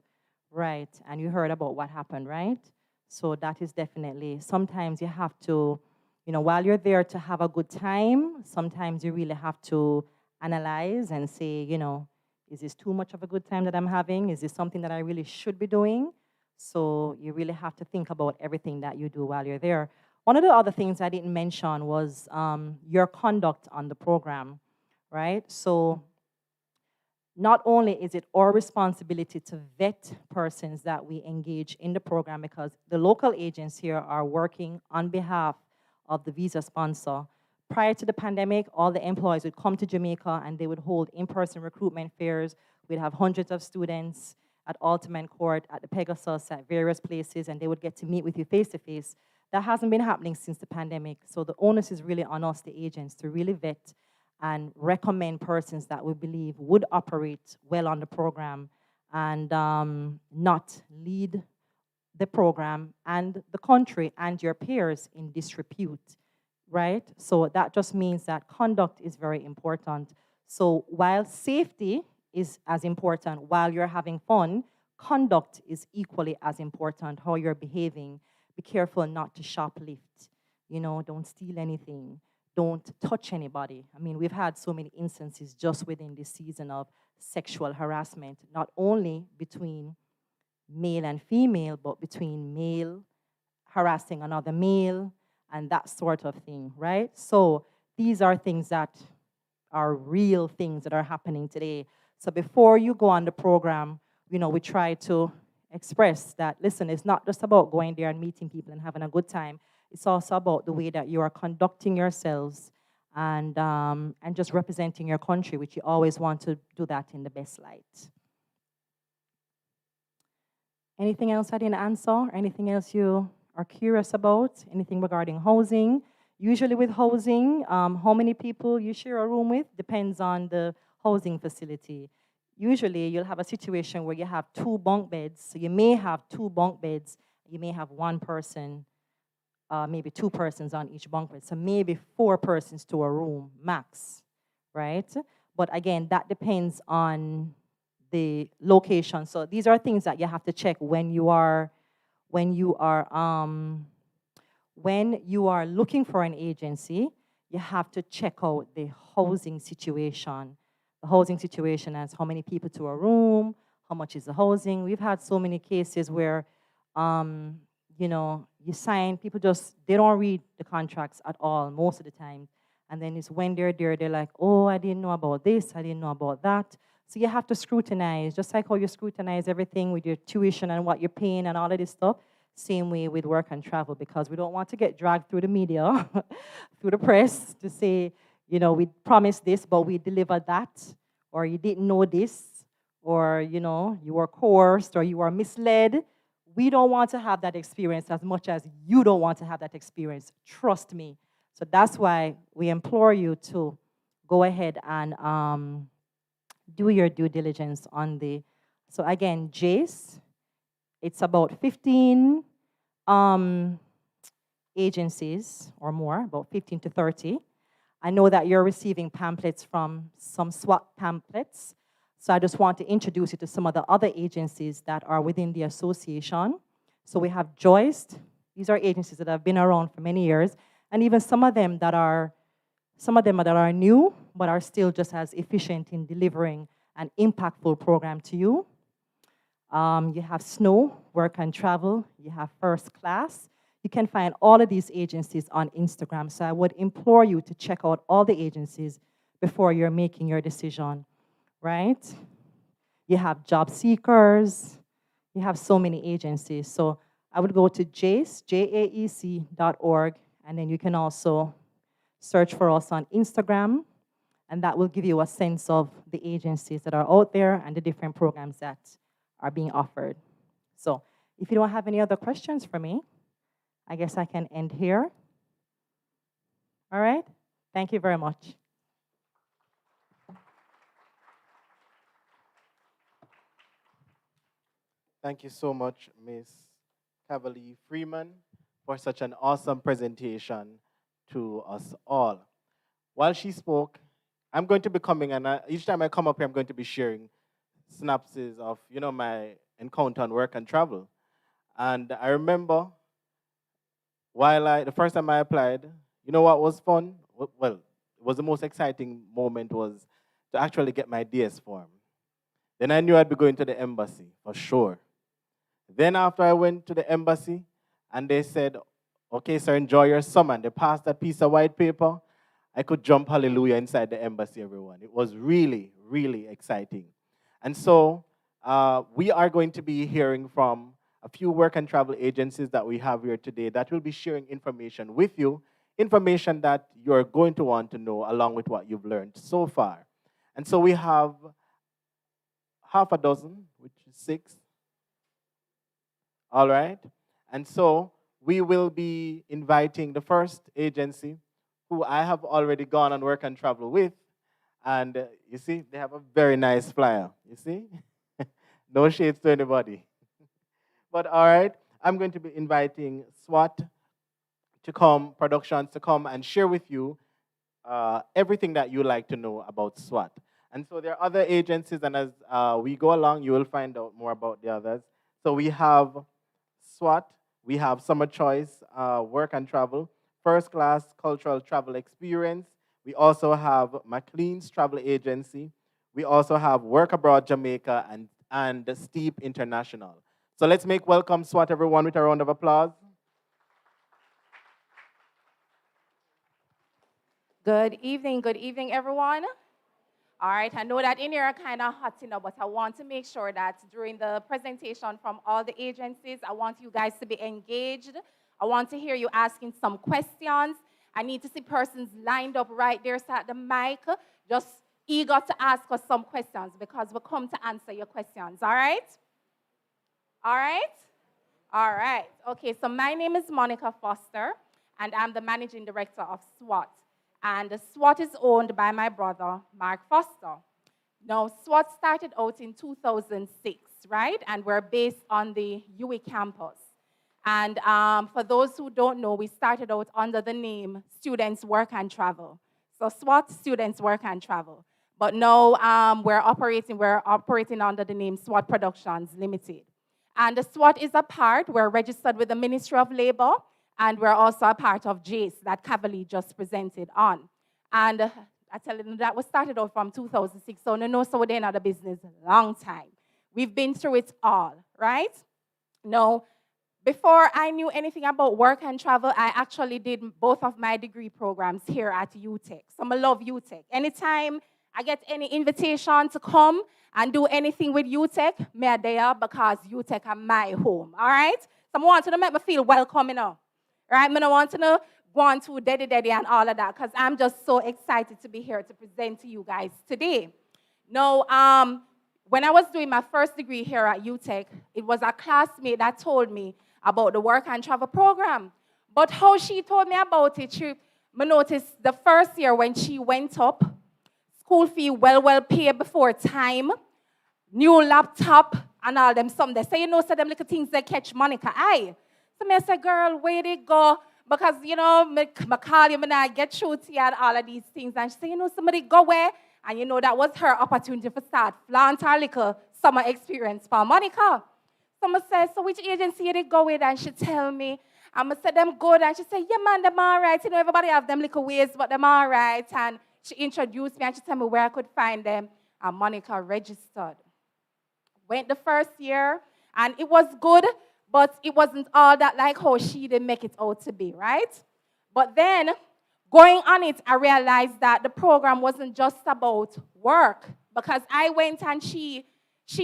right? And you heard about what happened, right? So that is definitely, sometimes you have to, you know, while you're there to have a good time, sometimes you really have to analyze and say, you know, is this too much of a good time that I'm having? Is this something that I really should be doing? So you really have to think about everything that you do while you're there. One of the other things I didn't mention was your conduct on the program, right? So not only is it our responsibility to vet persons that we engage in the program, because the local agents here are working on behalf of the visa sponsor. Prior to the pandemic, all the employees would come to Jamaica and they would hold in-person recruitment fairs. We'd have hundreds of students at Alderman Court, at the Pegasus, at various places, and they would get to meet with you face-to-face. That hasn't been happening since the pandemic, so the onus is really on us, the agents, to really vet and recommend persons that we believe would operate well on the program and not lead the program and the country and your peers in disrepute, right? So that just means that conduct is very important. So while safety is as important while you're having fun, conduct is equally as important, how you're behaving. Be careful not to shoplift, you know, don't steal anything. Don't touch anybody. I mean, we've had so many instances just within this season of sexual harassment, not only between male and female, but between male harassing another male and that sort of thing, right? So these are things that are real things that are happening today. So before you go on the program, you know, we try to express that, listen, it's not just about going there and meeting people and having a good time. It's also about the way that you are conducting yourselves and just representing your country, which you always want to do that in the best light. Anything else I didn't answer? Anything else you are curious about? Anything regarding housing? Usually with housing, how many people you share a room with depends on the housing facility. Usually you'll have a situation where you have 2 bunk beds. So you may have 2 bunk beds. You may have 1 person, maybe 2 persons on each bunk bed. So maybe 4 persons to a room max, right? But again, that depends on the location. So these are things that you have to check when you are looking for an agency. You have to check out the housing situation. The housing situation as how many people to a room, how much is the housing. We've had so many cases where you know, you sign, people they don't read the contracts at all most of the time. And then it's when they're there, they're like, oh, I didn't know about this, I didn't know about that. So you have to scrutinize, just like how you scrutinize everything with your tuition and what you're paying and all of this stuff, same way with work and travel, because we don't want to get dragged through the media, through the press, to say, you know, we promised this, but we delivered that, or you didn't know this, or, you know, you were coerced, or you were misled. We don't want to have that experience as much as you don't want to have that experience. Trust me. So that's why we implore you to go ahead and do your due diligence on the. So again, JACE, it's about 15 agencies or more, about 15 to 30. I know that you're receiving pamphlets from some SWAT pamphlets. So I just want to introduce you to some of the other agencies that are within the association. So we have Joist, These are agencies that have been around for many years, and even some of them that are new, but are still just as efficient in delivering an impactful program to you. You have Snow, Work and Travel. You have First Class. You can find all of these agencies on Instagram. So I would implore you to check out all the agencies before you're making your decision, right? You have Job Seekers. You have so many agencies. So I would go to jaec.org, and then you can also search for us on Instagram, and that will give you a sense of the agencies that are out there and the different programs that are being offered. So if you don't have any other questions for me, I guess I can end here. All right? Thank you very much. Thank you so much, Ms. Cavalier Freeman, for such an awesome presentation to us all. While she spoke, I'm going to be coming, and each time I come up here, I'm going to be sharing synopses of, my encounter on work and travel. And I remember the first time I applied, you know what was fun? Well, it was the most exciting moment was to actually get my DS form. Then I knew I'd be going to the embassy, for sure. Then after I went to the embassy, and they said, okay, sir, enjoy your summer, and they passed that piece of white paper, I could jump hallelujah inside the embassy, everyone. It was really, really exciting. And so we are going to be hearing from a few work and travel agencies that we have here today that will be sharing information with you, information that you're going to want to know along with what you've learned so far. And so we have half a dozen, which is 6. All right? And so we will be inviting the first agency, who I have already gone on work and travel with. And you see, they have a very nice flyer. You see? No shades to anybody. But all right, I'm going to be inviting SWAT to come, productions to come and share with you everything that you like to know about SWAT. And so there are other agencies, and as we go along, you will find out more about the others. So we have SWAT, we have Summer Choice, Work and Travel, First Class Cultural Travel Experience. We also have McLean's Travel Agency. We also have Work Abroad Jamaica and Steep International. So let's make welcome SWAT, everyone, with a round of applause. Good evening, everyone. All right, I know that in here are kind of hot, but I want to make sure that during the presentation from all the agencies, I want you guys to be engaged. I want to hear you asking some questions. I need to see persons lined up right there so at the mic, just eager to ask us some questions because we'll come to answer your questions, all right? All right? All right. Okay, so my name is Monica Foster, and I'm the managing director of SWAT. And SWAT is owned by my brother, Mark Foster. Now, SWAT started out in 2006, right? And we're based on the UWI campus. And for those who don't know, we started out under the name Students Work and Travel. So SWAT, Students Work and Travel. But now we're operating under the name SWAT Productions Limited. And the SWAT is we're registered with the Ministry of Labor, and we're also a part of JACE that Cavalier just presented on. And I tell you, that was started out from 2006, so no, so we're in the business a long time. We've been through it all, right? Now, before I knew anything about work and travel, I actually did both of my degree programs here at UTech. So I love UTech. Anytime I get any invitation to come and do anything with UTech, me are there because UTech are my home, all right? So I want to make me feel welcome, right? I don't want to go on to daddy and all of that because I'm just so excited to be here to present to you guys today. Now, when I was doing my first degree here at UTech, it was a classmate that told me about the work and travel program. But how she told me about it, I noticed the first year when she went up, school fee well paid before time, new laptop, and all them some. They say, so them little things they catch Monica eye. So I say, girl, where they go? Because, I call you, I get through to you and all of these things. And she say, somebody go where? And, that was her opportunity to start flaunt her little summer experience for Monica. So I say, so which agency did they go with? And she tell me, And I said, them good. And she said, yeah, man, them all right. You know, everybody have them little ways, but them all right. And she introduced me and she told me where I could find them. And Monica registered. Went the first year, and it was good, but it wasn't all that like how she didn't make it out to be, right? But then, going on it, I realized that the program wasn't just about work, because I went and she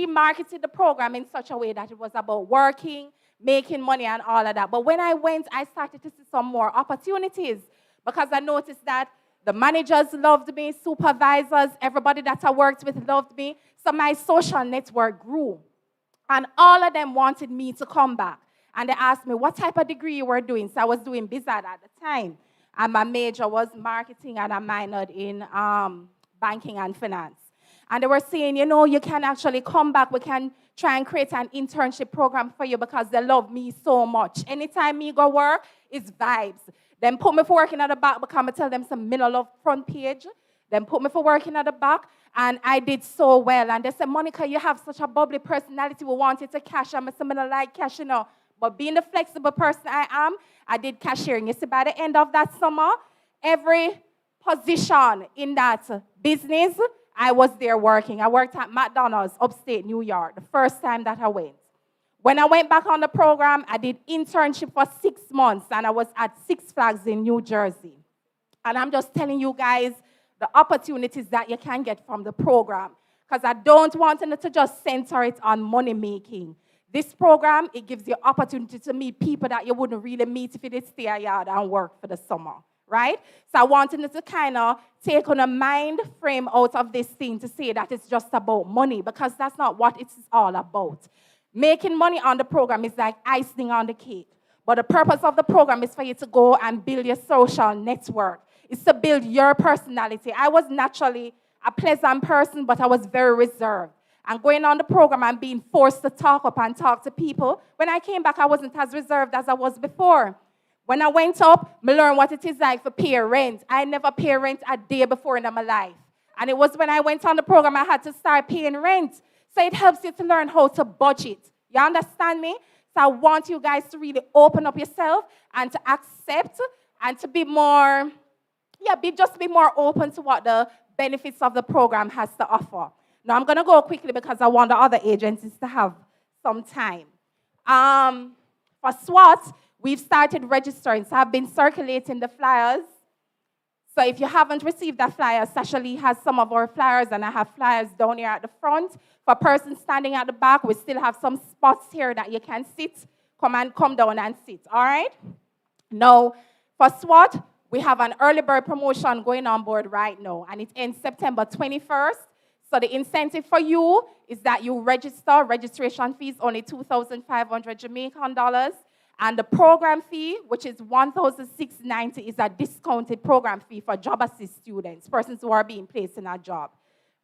marketed the program in such a way that it was about working, making money, and all of that. But when I went, I started to see some more opportunities, because I noticed that the managers loved me, supervisors, everybody that I worked with loved me. So my social network grew. And all of them wanted me to come back. And they asked me what type of degree you were doing. So I was doing biz ed at the time. And my major was marketing, and I minored in banking and finance. And they were saying, you know, you can actually come back. We can try and create an internship program for you, because they love me so much. Anytime me go work, it's vibes. Then put me for working at the back, because I tell them some middle of front page. Then put me for working at the back, and I did so well. And they said, Monica, you have such a bubbly personality. We wanted to cash. I'm a like cash, you know. But being the flexible person I am, I did cashiering. You see, by the end of that summer, every position in that business, I was there working. I worked at McDonald's, upstate New York, the first time that I went. When I went back on the program, I did internship for 6 months, and I was at Six Flags in New Jersey. And I'm just telling you guys the opportunities that you can get from the program, because I don't want it to just center it on money making. This program, it gives you opportunity to meet people that you wouldn't really meet if you did stay at yard and work for the summer, right? So I wanted it to kind of take on a mind frame out of this thing to say that it's just about money, because that's not what it's all about. Making money on the program is like icing on the cake. But the purpose of the program is for you to go and build your social network. It's to build your personality. I was naturally a pleasant person, but I was very reserved. And going on the program and being forced to talk up and talk to people, when I came back, I wasn't as reserved as I was before. When I went up, I learned what it is like for pay rent. I never pay rent a day before in my life. And it was when I went on the program, I had to start paying rent. So it helps you to learn how to budget. You understand me? So I want you guys to really open up yourself and to accept and to be more, just be more open to what the benefits of the program has to offer. Now I'm going to go quickly because I want the other agencies to have some time. For SWAT, we've started registering. So I've been circulating the flyers. So if you haven't received that flyer, Sasha Lee has some of our flyers, and I have flyers down here at the front. For persons standing at the back, we still have some spots here that you can sit. Come down and sit, all right? Now, for SWAT, we have an early bird promotion going on board right now, and it ends September 21st. So the incentive for you is that you register. Registration fee is only 2,500 Jamaican dollars. And the program fee, which is 1,690, is a discounted program fee for job assist students, persons who are being placed in a job,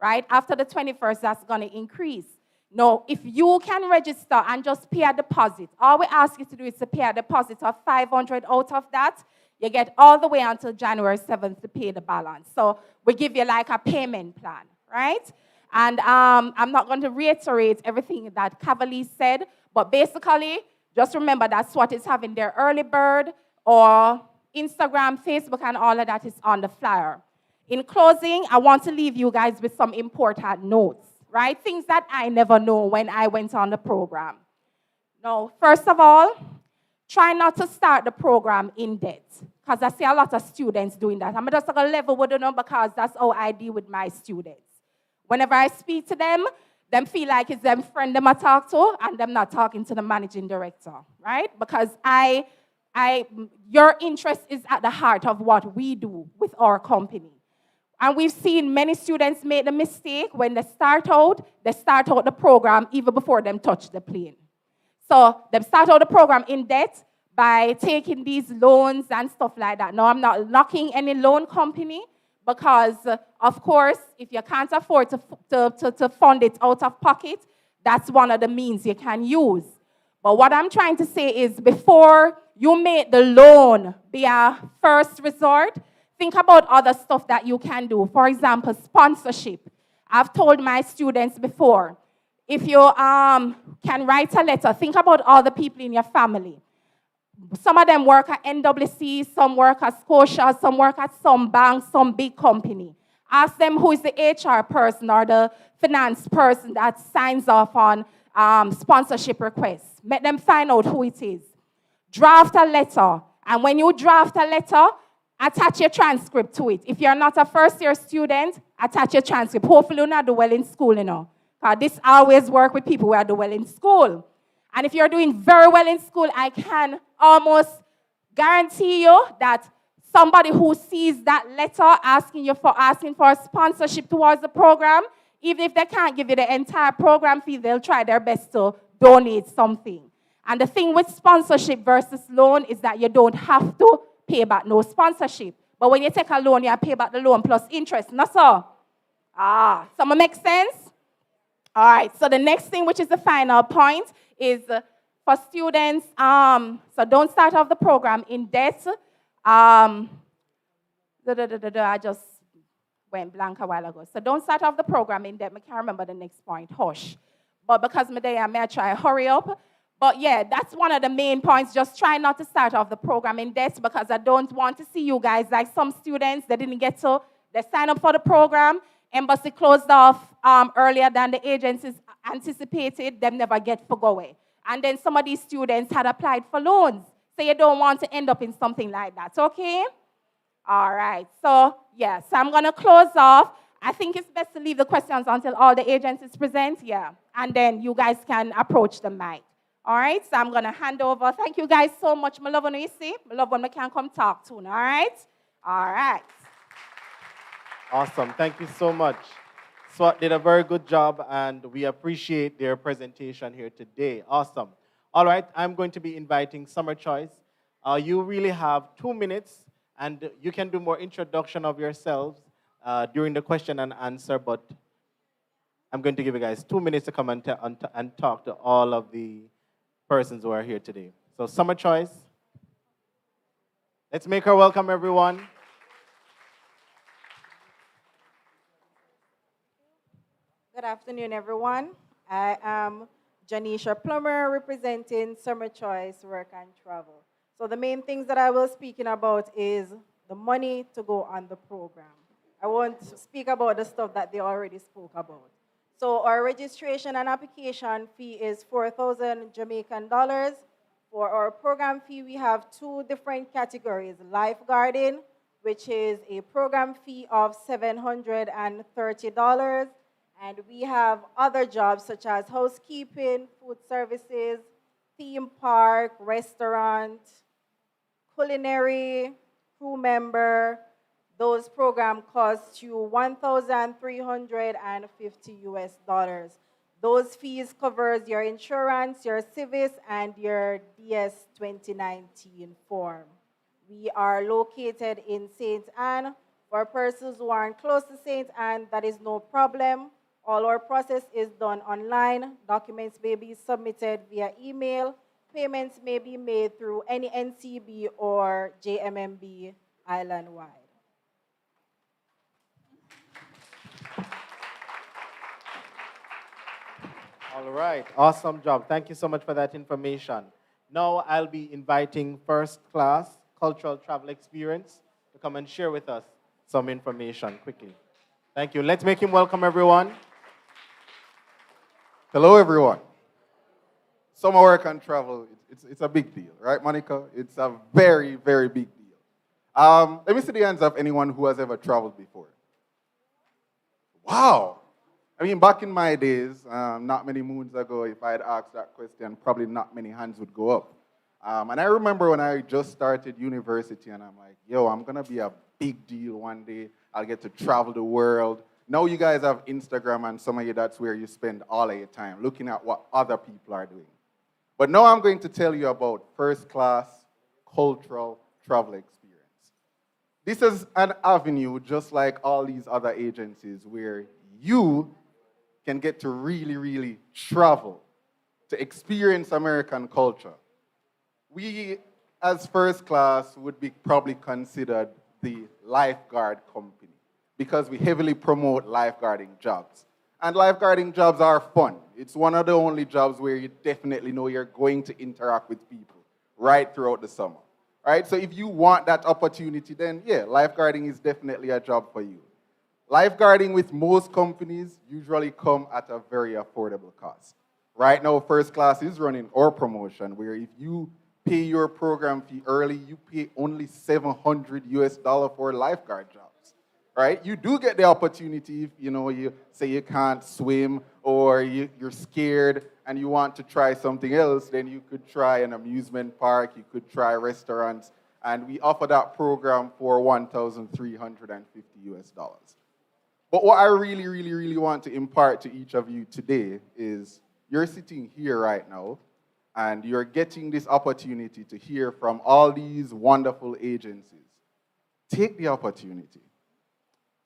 right? After the 21st, that's going to increase. Now, if you can register and just pay a deposit, all we ask you to do is to pay a deposit of 500 out of that. You get all the way until January 7th to pay the balance. So we give you like a payment plan, right? And I'm not going to reiterate everything that Cavalier said, but basically, just remember that SWAT is having their early bird, or Instagram, Facebook, and all of that is on the flyer. In closing, I want to leave you guys with some important notes, right? Things that I never know when I went on the program. Now, first of all, try not to start the program in debt, because I see a lot of students doing that. I'm just going to level with them because that's how I deal with my students. Whenever I speak to them feel like it's them friend them I talk to, and them not talking to the managing director, right? Because your interest is at the heart of what we do with our company. And we've seen many students make the mistake when they start out the program even before them touch the plane. So they start out the program in debt by taking these loans and stuff like that. Now, I'm not knocking any loan company, because, of course, if you can't afford to fund it out of pocket, that's one of the means you can use. But what I'm trying to say is, before you make the loan be a first resort, think about other stuff that you can do. For example, sponsorship. I've told my students before, if you can write a letter, think about all the people in your family. Some of them work at NWC, some work at Scotia, some work at some bank, some big company. Ask them who is the HR person or the finance person that signs off on sponsorship requests. Let them find out who it is. Draft a letter. And when you draft a letter, attach your transcript to it. If you're not a first-year student, attach your transcript. Hopefully you're not do well in school, you know. Because this always work with people who are do well in school. And if you're doing very well in school, I can almost guarantee you that somebody who sees that letter asking for a sponsorship towards the program, even if they can't give you the entire program fee, they'll try their best to donate something. And the thing with sponsorship versus loan is that you don't have to pay back no sponsorship. But when you take a loan, you pay back the loan plus interest. No, sir? Some make sense? All right, so the next thing, which is the final point, is for students, so don't start off the program in debt. I just went blank a while ago. So don't start off the program in debt. I can't remember the next point, hush. But because I may try to hurry up. But yeah, that's one of the main points. Just try not to start off the program in debt because I don't want to see you guys like some students, they sign up for the program. Embassy closed off earlier than the agencies anticipated. Them never get for go away. And then some of these students had applied for loans. So you don't want to end up in something like that, okay? All right, so yeah, so I'm going to close off. I think it's best to leave the questions until all the agencies present, yeah. And then you guys can approach the mic. All right, so I'm going to hand over. Thank you guys so much. My love when you see. My love when I can come talk to, all right? All right. Awesome. Thank you so much. SWAT did a very good job, and we appreciate their presentation here today. Awesome. All right, I'm going to be inviting Summer Choice. You really have 2 minutes, and you can do more introduction of yourselves during the question and answer, but I'm going to give you guys 2 minutes to come and talk to all of the persons who are here today. So Summer Choice. Let's make her welcome, everyone. Good afternoon, everyone. I am Janisha Plummer, representing Summer Choice Work and Travel. So the main things that I will speaking about is the money to go on the program. I won't speak about the stuff that they already spoke about. So our registration and application fee is 4,000 Jamaican dollars. For our program fee, we have 2 different categories. Lifeguarding, which is a program fee of $730. And we have other jobs such as housekeeping, food services, theme park, restaurant, culinary, crew member. Those programs cost you $1,350. Those fees covers your insurance, your civis, and your DS 2019 form. We are located in St. Anne. For persons who aren't close to St. Anne, that is no problem. All our process is done online. Documents may be submitted via email. Payments may be made through any NCB or JMMB island-wide. All right, awesome job. Thank you so much for that information. Now I'll be inviting first class cultural travel experience to come and share with us some information quickly. Thank you. Let's make him welcome, everyone. Hello, everyone. Summer work and travel, it's a big deal, right, Monica? It's a very, very big deal. Let me see the hands of anyone who has ever traveled before. Wow. I mean, back in my days, not many moons ago, if I had asked that question, probably not many hands would go up. And I remember when I just started university, and I'm like, yo, I'm going to be a big deal one day. I'll get to travel the world. Now you guys have Instagram, and some of you, that's where you spend all of your time, looking at what other people are doing. But now I'm going to tell you about first-class cultural travel experience. This is an avenue, just like all these other agencies, where you can get to really, really travel, to experience American culture. We, as first class, would be probably considered the lifeguard company because we heavily promote lifeguarding jobs. And lifeguarding jobs are fun. It's one of the only jobs where you definitely know you're going to interact with people, right throughout the summer. Right? So if you want that opportunity, then yeah, lifeguarding is definitely a job for you. Lifeguarding with most companies usually come at a very affordable cost. Right now, First Class is running our promotion where if you pay your program fee early, you pay only $700 for lifeguard jobs. Right? You do get the opportunity if you say you can't swim or you're scared and you want to try something else, then you could try an amusement park, you could try restaurants, and we offer that program for $1,350. But what I really, really, really want to impart to each of you today is you're sitting here right now and you're getting this opportunity to hear from all these wonderful agencies. Take the opportunity.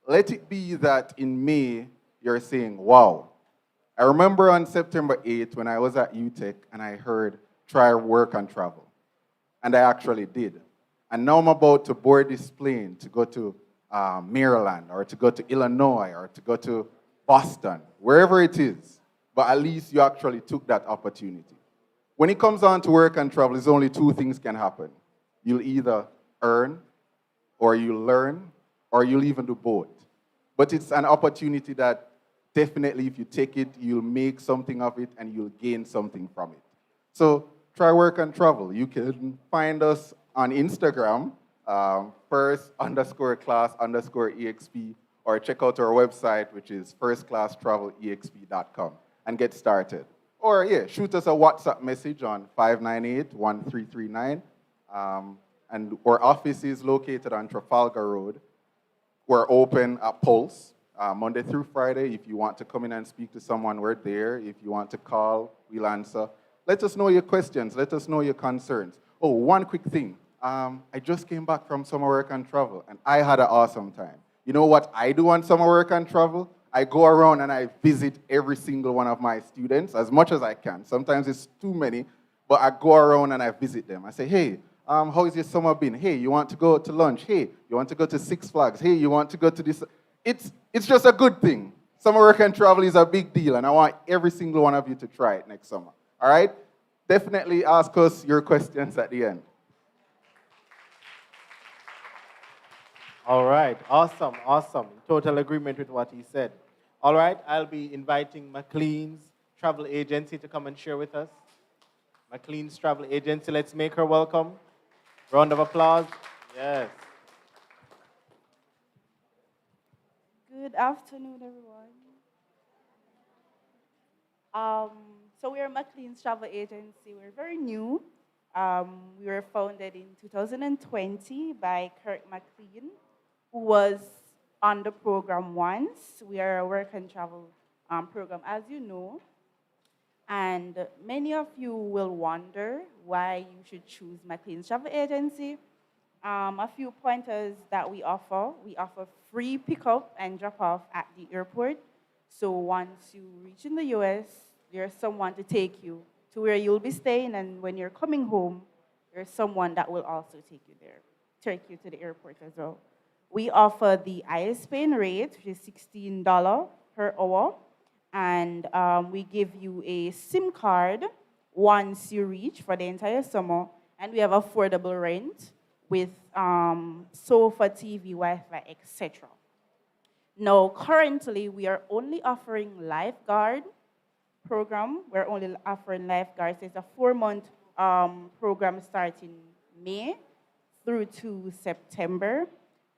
Let it be that in May, you're saying, wow. I remember on September 8th when I was at UTech and I heard, try work and travel. And I actually did. And now I'm about to board this plane to go to Maryland or to go to Illinois or to go to Boston, wherever it is. But at least you actually took that opportunity. When it comes on to work and travel, there's only two things can happen. You'll either earn or you'll learn or you'll even do both. But it's an opportunity that definitely if you take it, you'll make something of it and you'll gain something from it. So try work and travel. You can find us on Instagram, first_class_exp, or check out our website, which is firstclasstravelexp.com, and get started. Or yeah, shoot us a WhatsApp message on 598-1339. And our office is located on Trafalgar Road. We're open at Pulse, Monday through Friday. If you want to come in and speak to someone, we're there. If you want to call, we'll answer. Let us know your questions. Let us know your concerns. Oh, one quick thing. I just came back from summer work and travel, and I had an awesome time. You know what I do on summer work and travel? I go around and I visit every single one of my students as much as I can. Sometimes it's too many, but I go around and I visit them. I say, hey, how is your summer been? Hey, you want to go to lunch? Hey, you want to go to Six Flags? Hey, you want to go to this? It's just a good thing. Summer work and travel is a big deal, and I want every single one of you to try it next summer. All right? Definitely ask us your questions at the end. All right, awesome, awesome. Total agreement with what he said. All right, I'll be inviting McLean's travel agency to come and share with us. McLean's travel agency, let's make her welcome. Round of applause. Yes. Good afternoon, everyone. So we are McLean's travel agency. We're very new. We were founded in 2020 by Kirk McLean, who was on the program once. We are a work and travel program, as you know. And many of you will wonder why you should choose McLean's travel agency. A few pointers that we offer. We offer free pickup and drop off at the airport. So once you reach in the US, there's someone to take you to where you'll be staying, and when you're coming home, there's someone that will also take you there, take you to the airport as well. We offer the highest paying rate, which is $16 per hour, and we give you a SIM card once you reach for the entire summer, and we have affordable rent with sofa, TV, Wi-Fi, etc. Now, currently, we are only offering lifeguard program. We're only offering lifeguards. It's a 4-month program starting May through to September.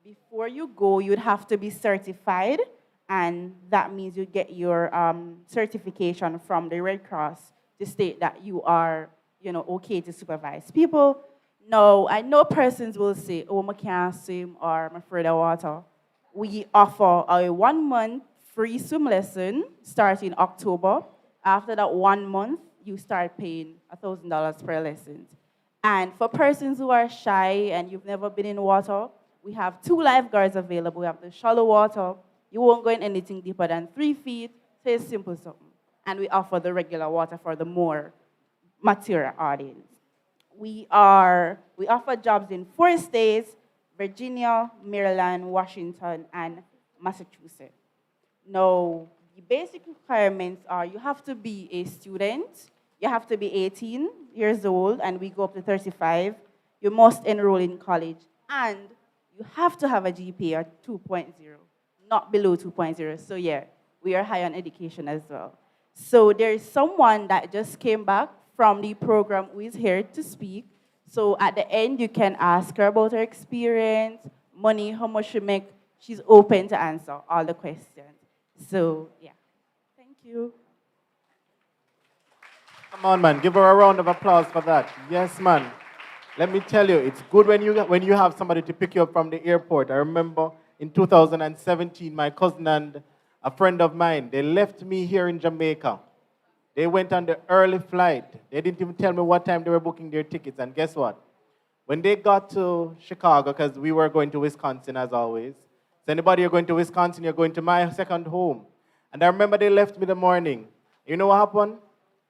Before you go, you'd have to be certified, and that means you get your certification from the Red Cross to state that you are, okay to supervise people. Now, I know persons will say, oh, I can't swim or I'm afraid of water. We offer a 1-month free swim lesson starting October. After that 1 month, you start paying $1,000 per lesson. And for persons who are shy and you've never been in water, we have 2 lifeguards available. We have the shallow water. You won't go in anything deeper than 3 feet, so it's simple something. And we offer the regular water for the more mature audience. We offer jobs in 4 states: Virginia, Maryland, Washington, and Massachusetts. Now, the basic requirements are you have to be a student, you have to be 18, years old and we go up to 35, you must enroll in college. And you have to have a GPA of 2.0, not below 2.0. So yeah, we are high on education as well. So there is someone that just came back from the program who is here to speak. So at the end, you can ask her about her experience, money, how much she make. She's open to answer all the questions. So yeah, thank you. Come on, man. Give her a round of applause for that. Yes, man. Let me tell you, it's good when you have somebody to pick you up from the airport. I remember in 2017, my cousin and a friend of mine, they left me here in Jamaica. They went on the early flight. They didn't even tell me what time they were booking their tickets. And guess what? When they got to Chicago, because we were going to Wisconsin as always. So anybody you're going to Wisconsin, you're going to my second home. And I remember they left me the morning. You know what happened?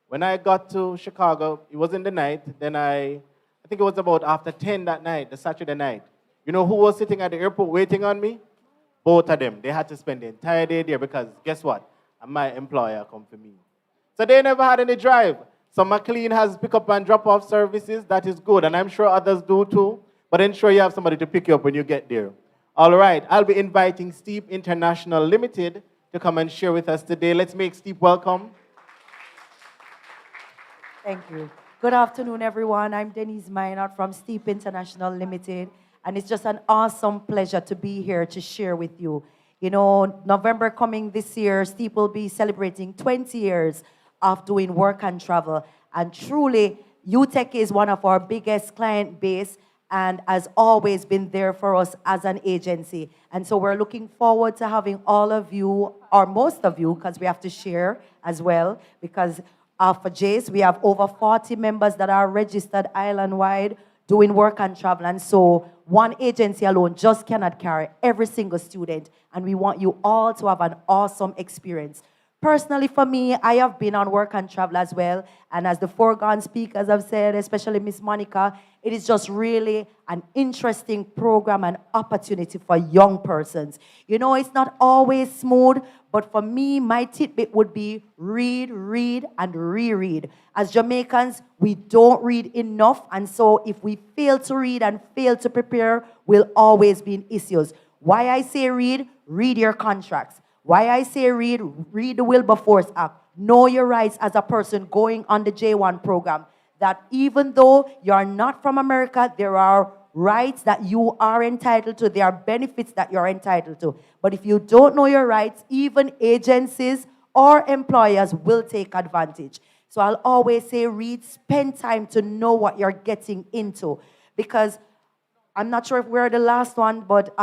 When I got to Chicago, it was in the night. Then I think it was about after 10 that night, the Saturday night. You know who was sitting at the airport waiting on me? Both of them. They had to spend the entire day there because guess what? My employer come for me. So they never had any drive. So McLean has pick-up and drop-off services. That is good, and I'm sure others do too. But ensure you have somebody to pick you up when you get there. All right, I'll be inviting Steep International Limited to come and share with us today. Let's make Steep welcome. Thank you. Good afternoon, everyone. I'm Denise Minot from Steep International Limited, and it's just an awesome pleasure to be here to share with you. You know, November coming this year, Steep will be celebrating 20 years of doing work and travel, and truly, UTech is one of our biggest client base and has always been there for us as an agency. And so we're looking forward to having all of you, or most of you, because we have to share as well, because for JACE, we have over 40 members that are registered island-wide doing work and travel. And so one agency alone just cannot carry every single student. And we want you all to have an awesome experience. Personally, for me, I have been on work and travel as well. And as the foregone speakers have said, especially Miss Monica, it is just really an interesting program and opportunity for young persons. You know, it's not always smooth, but for me, my tidbit would be read, read, and reread. As Jamaicans, we don't read enough, and so if we fail to read and fail to prepare, we'll always be in issues. Why I say read? Read your contracts. Why I say read? Read the Wilberforce Act. Know your rights as a person going on the J1 program. That even though you're not from America, there are rights that you are entitled to. There are benefits that you're entitled to. But if you don't know your rights, even agencies or employers will take advantage. So I'll always say read, spend time to know what you're getting into. Because I'm not sure if we're the last one, but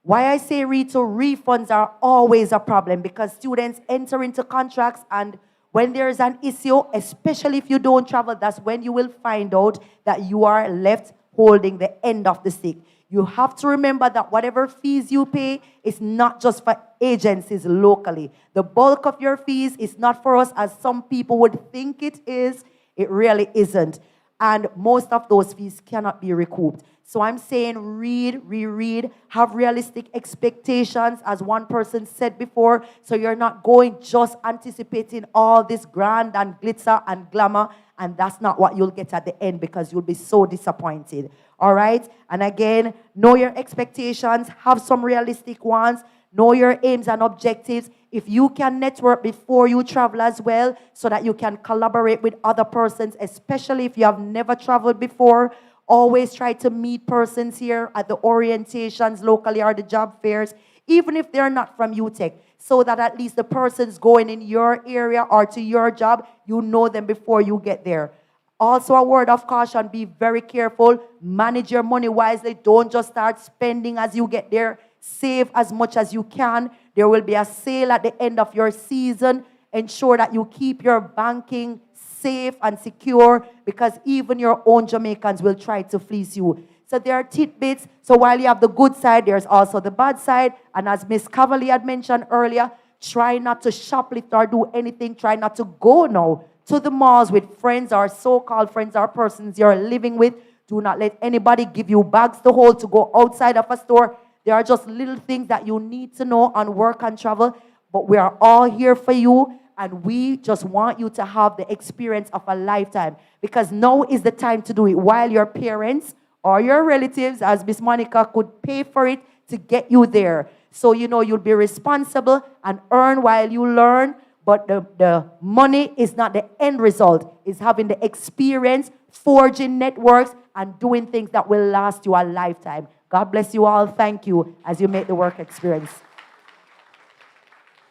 why I say read, so refunds are always a problem because students enter into contracts, and when there's an issue, especially if you don't travel, that's when you will find out that you are left holding the end of the stick. You have to remember that whatever fees you pay is not just for agencies locally. The bulk of your fees is not for us as some people would think it is. It really isn't. And most of those fees cannot be recouped. So I'm saying read, reread, have realistic expectations, as one person said before, so you're not going just anticipating all this grand and glitzer and glamour, and that's not what you'll get at the end because you'll be so disappointed. All right? And again, know your expectations, have some realistic ones, know your aims and objectives. If you can network before you travel as well, so that you can collaborate with other persons, especially if you have never traveled before. Always try to meet persons here at the orientations locally or the job fairs, even if they're not from UTech, so that at least the persons going in your area or to your job, you know them before you get there. Also, a word of caution, be very careful. Manage your money wisely. Don't just start spending as you get there. Save as much as you can. There will be a sale at the end of your season. Ensure that you keep your banking safe and secure, because even your own Jamaicans will try to fleece you. So there are tidbits. So while you have the good side, there's also the bad side. And as Ms. Cavalier had mentioned earlier, try not to shoplift or do anything. Try not to go now to the malls with friends or so-called friends or persons you're living with. Do not let anybody give you bags to hold to go outside of a store. There are just little things that you need to know on work and travel. But we are all here for you. And we just want you to have the experience of a lifetime, because now is the time to do it while your parents or your relatives, as Miss Monica, could pay for it to get you there. So, you'll be responsible and earn while you learn, but the money is not the end result. It's having the experience, forging networks, and doing things that will last you a lifetime. God bless you all. Thank you as you make the work experience.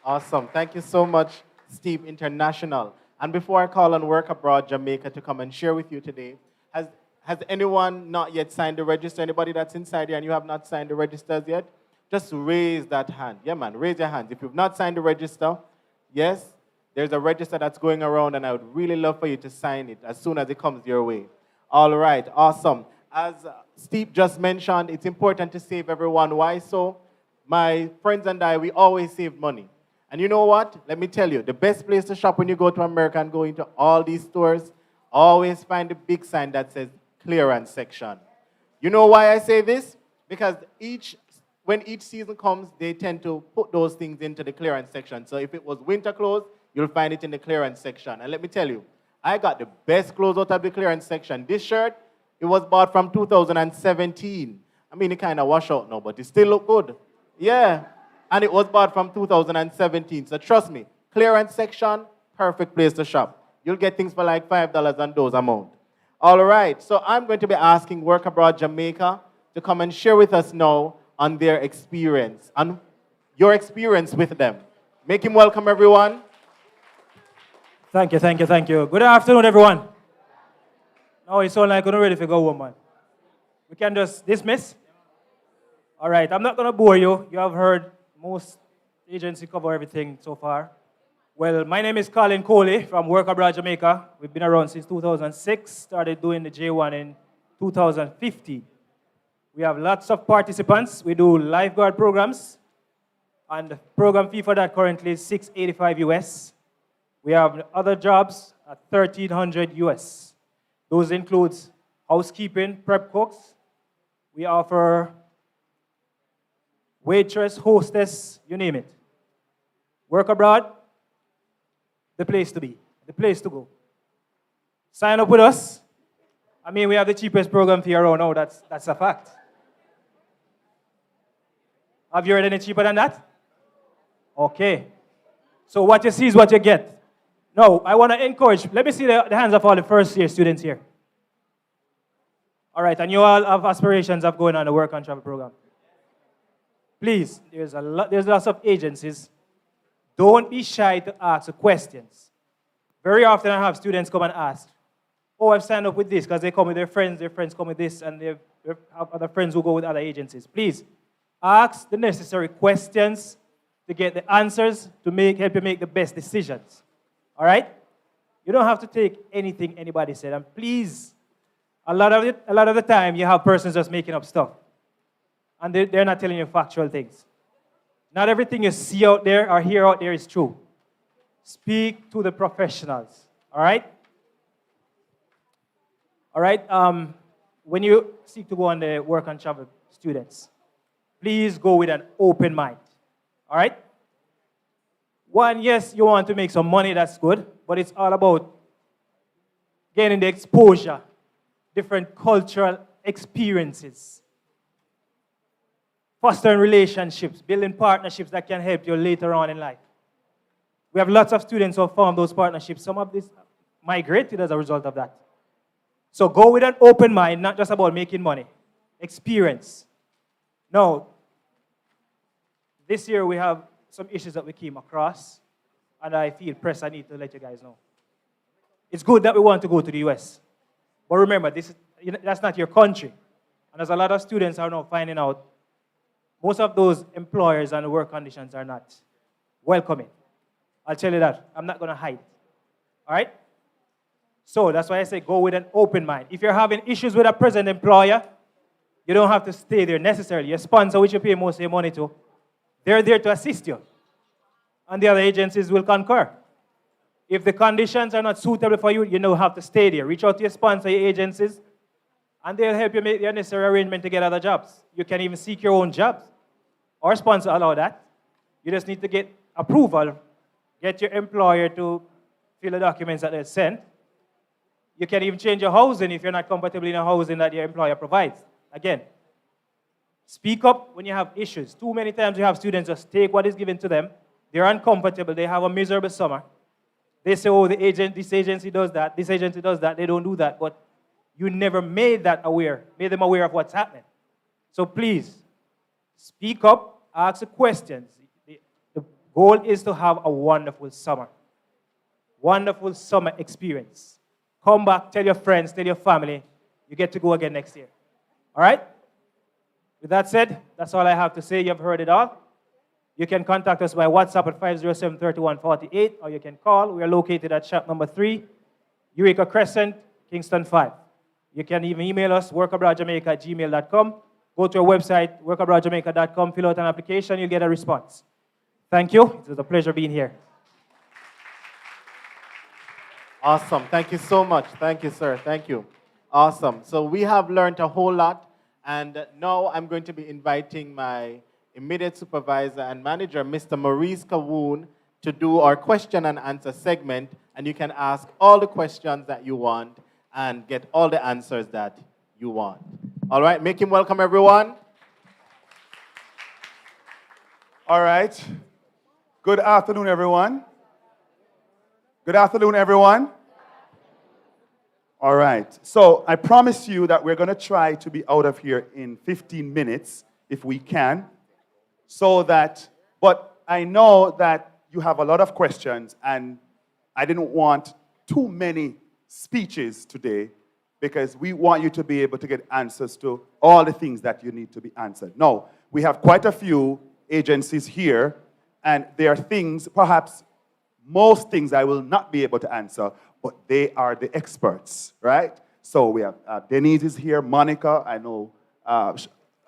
Awesome. Thank you so much, Steve International. And before I call on Work Abroad Jamaica to come and share with you today, has anyone not yet signed the register? Anybody that's inside here and you have not signed the registers yet? Just raise that hand. Yeah, man, raise your hands. If you've not signed the register, yes, there's a register that's going around, and I would really love for you to sign it as soon as it comes your way. All right, awesome. As Steve just mentioned, it's important to save everyone. Why so? My friends and I, we always save money. And you know what? Let me tell you, the best place to shop when you go to America and go into all these stores, always find the big sign that says clearance section. You know why I say this? Because when each season comes, they tend to put those things into the clearance section. So if it was winter clothes, you'll find it in the clearance section. And let me tell you, I got the best clothes out of the clearance section. This shirt, it was bought from 2017. I mean, it kind of wash out now, but it still look good. Yeah. And it was bought from 2017. So trust me, clearance section, perfect place to shop. You'll get things for like $5 on those amount. All right, so I'm going to be asking Work Abroad Jamaica to come and share with us now on their experience, on your experience with them. Make him welcome, everyone. Thank you, thank you, thank you. Good afternoon, everyone. Now it sounds like we're ready to go home, man. We can just dismiss. All right, I'm not going to bore you. You have heard most agency cover everything so far. Well, my name is Colin Coley from Work Abroad Jamaica. We've been around since 2006, started doing the J1 in 2015. We have lots of participants. We do lifeguard programs, and the program fee for that currently is $685 US. We have other jobs at $1,300 US. Those include housekeeping, prep cooks. We offer waitress, hostess, you name it. Work abroad, the place to be, the place to go. Sign up with us. I mean, we have the cheapest program fee around now, that's a fact. Have you heard any cheaper than that? Okay. So what you see is what you get. Now, I want to encourage, let me see the hands of all the first year students here. All right, and you all have aspirations of going on the work and travel program. Please, there's lots of agencies. Don't be shy to ask questions. Very often I have students come and ask, oh, I've signed up with this because they come with their friends come with this, and they have other friends who go with other agencies. Please, ask the necessary questions to get the answers to help you make the best decisions. All right? You don't have to take anything anybody said. And please, a lot of the time, you have persons just making up stuff. And they're not telling you factual things. Not everything you see out there or hear out there is true. Speak to the professionals. All right? All right? When you seek to go on the work and travel students, please go with an open mind. All right? One, yes, you want to make some money, that's good, but it's all about getting the exposure, different cultural experiences, fostering relationships, building partnerships that can help you later on in life. We have lots of students who have formed those partnerships. Some of these migrated as a result of that. So go with an open mind, not just about making money. Experience. Now, this year we have some issues that we came across, and I feel pressed. I need to let you guys know. It's good that we want to go to the US. But remember, that's not your country. And there's a lot of students are now finding out most of those employers and work conditions are not welcoming. I'll tell you that. I'm not going to hide. All right? So that's why I say go with an open mind. If you're having issues with a present employer, you don't have to stay there necessarily. Your sponsor, which you pay most of your money to, they're there to assist you. And the other agencies will concur. If the conditions are not suitable for you, you don't have to stay there. Reach out to your sponsor, your agencies, and they'll help you make the necessary arrangement to get other jobs. You can even seek your own jobs. Our sponsor allow that. You just need to get approval Get your employer to fill the documents that they sent. You can even change your housing if you're not comfortable in a housing that your employer provides. Again, speak up when you have issues. Too many times you have students just take what is given to them. They're uncomfortable. They have a miserable summer. They say, oh, this agency does that, this agency does that. They don't do that. But you never made them aware of what's happening. So please, speak up, ask the questions. The goal is to have a wonderful summer. Wonderful summer experience. Come back, tell your friends, tell your family, you get to go again next year. All right? With that said, that's all I have to say. You've heard it all. You can contact us by WhatsApp at 507-3148, or you can call. We are located at shop number 3, Eureka Crescent, Kingston 5. You can even email us, workabroadjamaica@gmail.com. Go to our website, workabroadjamaica.com, fill out an application, you'll get a response. Thank you. It was a pleasure being here. Awesome. Thank you so much. Thank you, sir. Thank you. Awesome. So we have learned a whole lot, and now I'm going to be inviting my immediate supervisor and manager, Mr. Maurice Kawoon, to do our question and answer segment, and you can ask all the questions that you want and get all the answers that you want. All right, make him welcome, everyone. All right. Good afternoon, everyone. Good afternoon, everyone. All right. So I promise you that we're going to try to be out of here in 15 minutes, if we can. But I know that you have a lot of questions, and I didn't want too many speeches today because we want you to be able to get answers to all the things that you need to be answered. No, we have quite a few agencies here, and there are things, perhaps most things I will not be able to answer, but they are the experts, right? So we have Denise is here, Monica, I know, a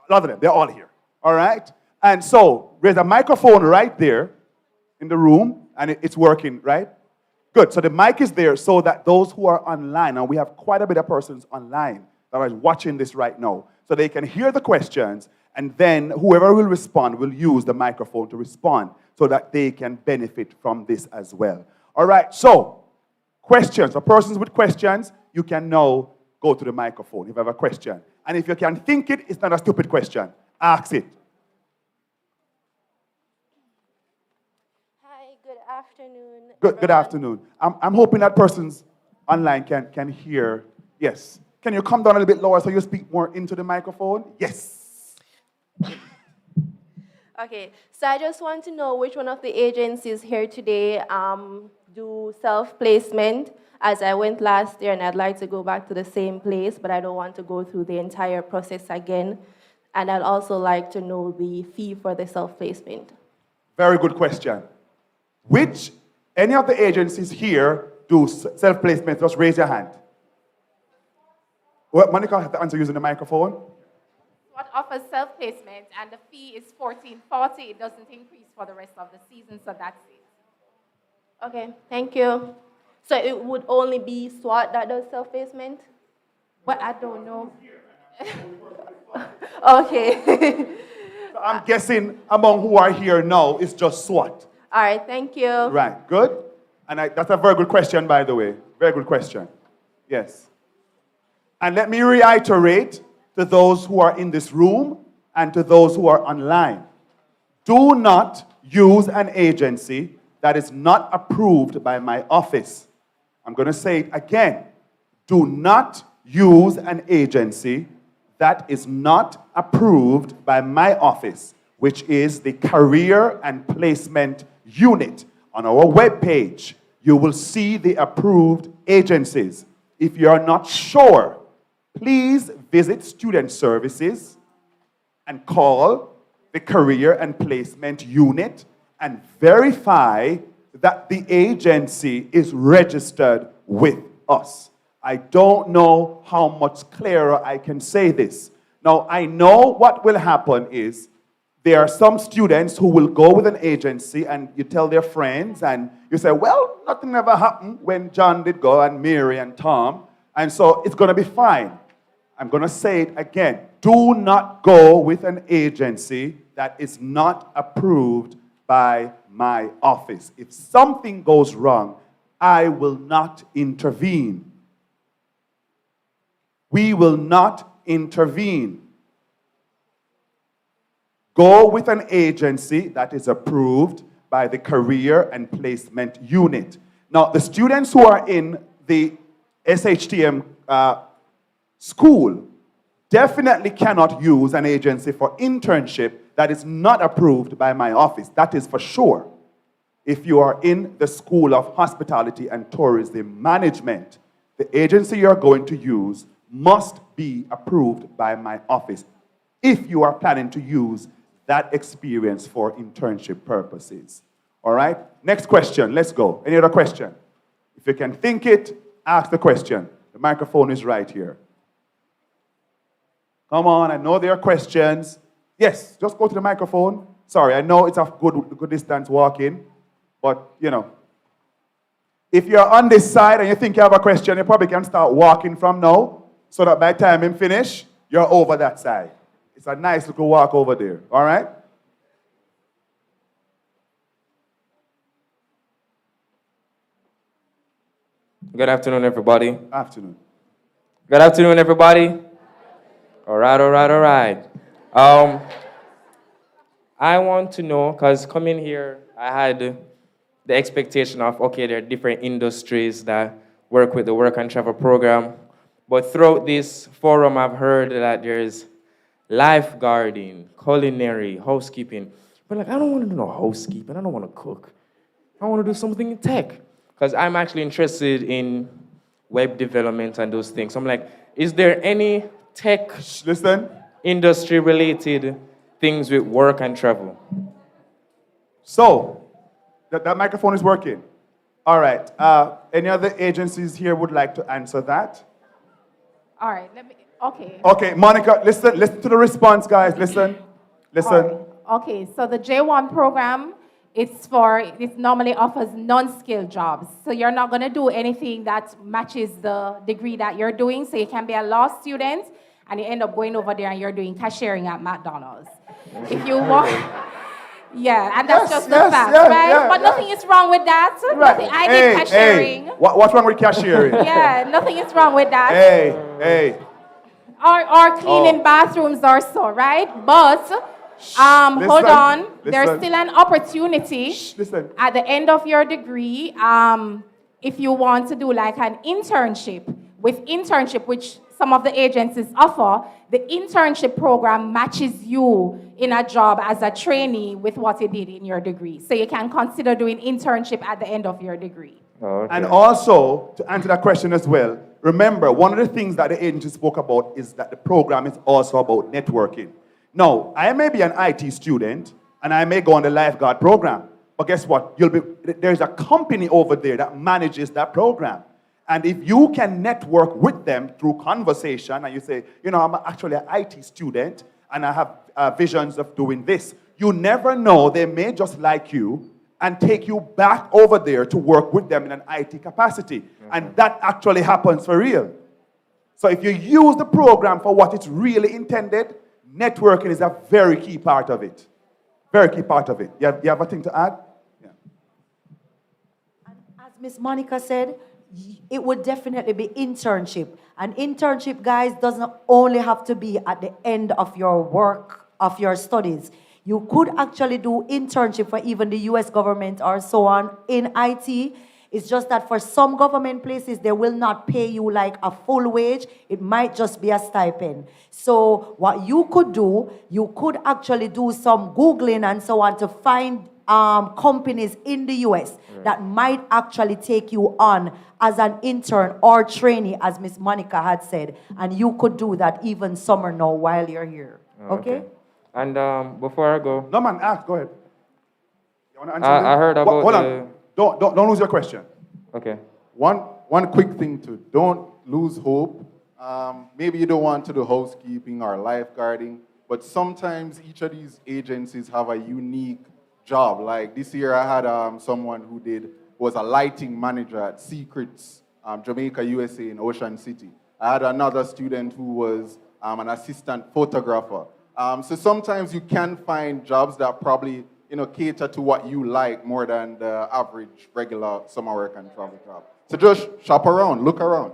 lot of them, they're all here, all right? And so there's a microphone right there in the room, and it's working, right? Good, so the mic is there so that those who are online, and we have quite a bit of persons online that are watching this right now, so they can hear the questions, and then whoever will respond will use the microphone to respond so that they can benefit from this as well. All right, so questions. For persons with questions, you can now go to the microphone if you have a question. And if you can think it, it's not a stupid question. Ask it. Hi, good afternoon. Good afternoon. I'm hoping that persons online can hear. Yes. Can you come down a little bit lower so you speak more into the microphone? Yes. Okay, so I just want to know which one of the agencies here today do self-placement, as I went last year and I'd like to go back to the same place, but I don't want to go through the entire process again. And I'd also like to know the fee for the self-placement. Very good question. Any of the agencies here do self-placement? Just raise your hand. Well, Monica, I have to answer using the microphone. What offers self-placement, and the fee is $14.40. It doesn't increase for the rest of the season, so that's it. Okay, thank you. So it would only be SWAT that does self-placement? Well, I don't know. Okay. I'm guessing among who are here now, it's just SWAT. All right, thank you. Right, good. And that's a very good question, by the way. Very good question. Yes. And let me reiterate to those who are in this room and to those who are online. Do not use an agency that is not approved by my office. I'm going to say it again. Do not use an agency that is not approved by my office, which is the Career and Placement Unit. On our webpage, you will see the approved agencies. If you are not sure, please visit Student Services and call the Career and Placement Unit and verify that the agency is registered with us. I don't know how much clearer I can say this. Now, I know what will happen is there are some students who will go with an agency and you tell their friends and you say, well, nothing ever happened when John did go and Mary and Tom, and so it's going to be fine. I'm going to say it again. Do not go with an agency that is not approved by my office. If something goes wrong, I will not intervene. We will not intervene. Go with an agency that is approved by the Career and Placement Unit. Now, the students who are in the SHTM school definitely cannot use an agency for internship that is not approved by my office. That is for sure. If you are in the School of Hospitality and Tourism Management, the agency you're going to use must be approved by my office if you are planning to use that experience for internship purposes. All right? Next question. Let's go. Any other question? If you can think it, ask the question. The microphone is right here. Come on, I know there are questions. Yes, just go to the microphone. Sorry, I know it's a good distance walking, but, you know. If you're on this side and you think you have a question, you probably can start walking from now, so that by the time I'm finished, you're over that side. It's a nice little walk over there, all right? Good afternoon, everybody. Afternoon. Good afternoon, everybody. All right. I want to know, because coming here, I had the expectation of, okay, there are different industries that work with the work and travel program. But throughout this forum, I've heard that there's lifeguarding, culinary, housekeeping. But like, I don't want to do no housekeeping. I don't want to cook. I want to do something in tech. Because I'm actually interested in web development and those things. So I'm like, is there any tech industry-related things with work and travel? So, that microphone is working. All right. Any other agencies here would like to answer that? All right, okay. Okay, Monica, listen to the response, guys. Listen. Right. Okay, so the J1 program, it normally offers non-skilled jobs. So you're not going to do anything that matches the degree that you're doing. So you can be a law student and you end up going over there and you're doing cashiering at McDonald's. If you want, yeah, and that's just the fact, right? But nothing is wrong with that. Right. I did cashiering. Hey. What's wrong with cashiering? Yeah, nothing is wrong with that. Hey. Or cleaning bathrooms or so, right? But hold on. There's still an opportunity at the end of your degree if you want to do like an internship. With internship, which some of the agencies offer, the internship program matches you in a job as a trainee with what you did in your degree. So you can consider doing internship at the end of your degree. Oh, okay. And also, to answer that question as well, remember, one of the things that the agency spoke about is that the program is also about networking. Now, I may be an IT student, and I may go on the lifeguard program, but guess what? There's a company over there that manages that program. And if you can network with them through conversation, and you say, you know, I'm actually an IT student, and I have visions of doing this, you never know, they may just like you and take you back over there to work with them in an IT capacity. Mm-hmm. And that actually happens for real. So if you use the program for what it's really intended, networking is a very key part of it. Very key part of it. You have a thing to add? Yeah. And as Ms. Monica said, it would definitely be internship. And internship, guys, doesn't only have to be at the end of your work, of your studies. You could actually do internship for even the US government or so on in IT. It's just that for some government places, they will not pay you like a full wage. It might just be a stipend. So what you could do, you could actually do some Googling and so on to find companies in the US that might actually take you on as an intern or trainee, as Ms. Monica had said. And you could do that even summer now while you're here. Okay? And before I go... No, man, go ahead. You want to answer I heard about Hold on. Don't lose your question. Okay. One quick thing too. Don't lose hope. Maybe you don't want to do housekeeping or lifeguarding, but sometimes each of these agencies have a unique job. Like this year I had someone who was a lighting manager at Secrets, Jamaica, USA in Ocean City. I had another student who was an assistant photographer. So sometimes you can find jobs that probably cater to what you like more than the average regular summer work and travel job. So just shop around, look around.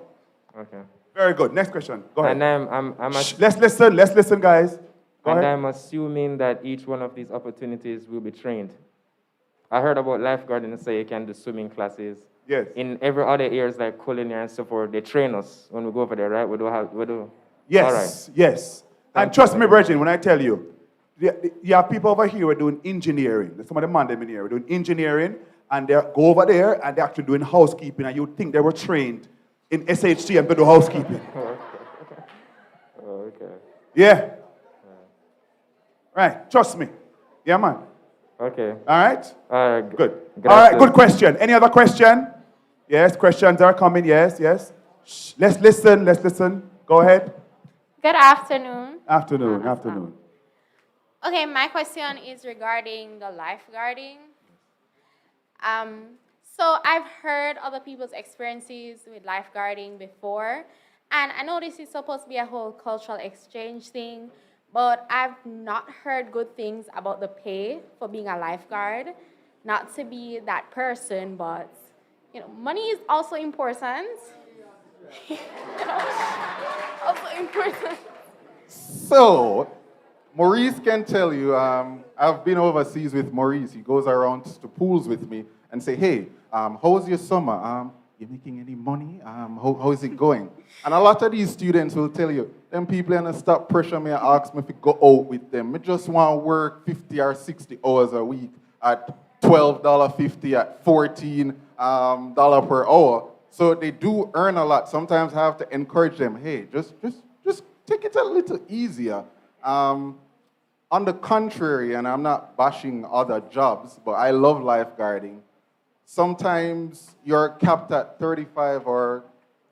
Okay. Very good. Next question. Go ahead. And Let's listen, guys. Go ahead. I'm assuming that each one of these opportunities will be trained. I heard about lifeguarding, say you can do swimming classes. Yes. In every other areas like culinary and so forth, they train us when we go over there, right? We do. Yes, all right. yes. And trust me, Virgin, when I tell you, you have people over here who are doing engineering. Some of the men in here are doing engineering, and they go over there and they're actually doing housekeeping, and you'd think they were trained in SHT and go do housekeeping. Okay. Yeah. Right, trust me. Yeah, man. Okay. All right? Good. Gracias. All right, good question. Any other question? Yes, questions are coming. Yes. Shh. Let's listen. Go ahead. Good afternoon. Afternoon. Okay, my question is regarding the lifeguarding. So I've heard other people's experiences with lifeguarding before, and I know this is supposed to be a whole cultural exchange thing, but I've not heard good things about the pay for being a lifeguard. Not to be that person, but money is also important. Also important. So, Maurice can tell you, I've been overseas with Maurice. He goes around to pools with me and say, hey, how's your summer? You making any money? How is it going? And a lot of these students will tell you, them people are going to stop pressure me and ask me if I go out with them. I just want to work 50 or 60 hours a week at $12.50 at $14 per hour. So they do earn a lot. Sometimes I have to encourage them, hey, just take it a little easier. On the contrary, and I'm not bashing other jobs, but I love lifeguarding. Sometimes you're capped at 35 or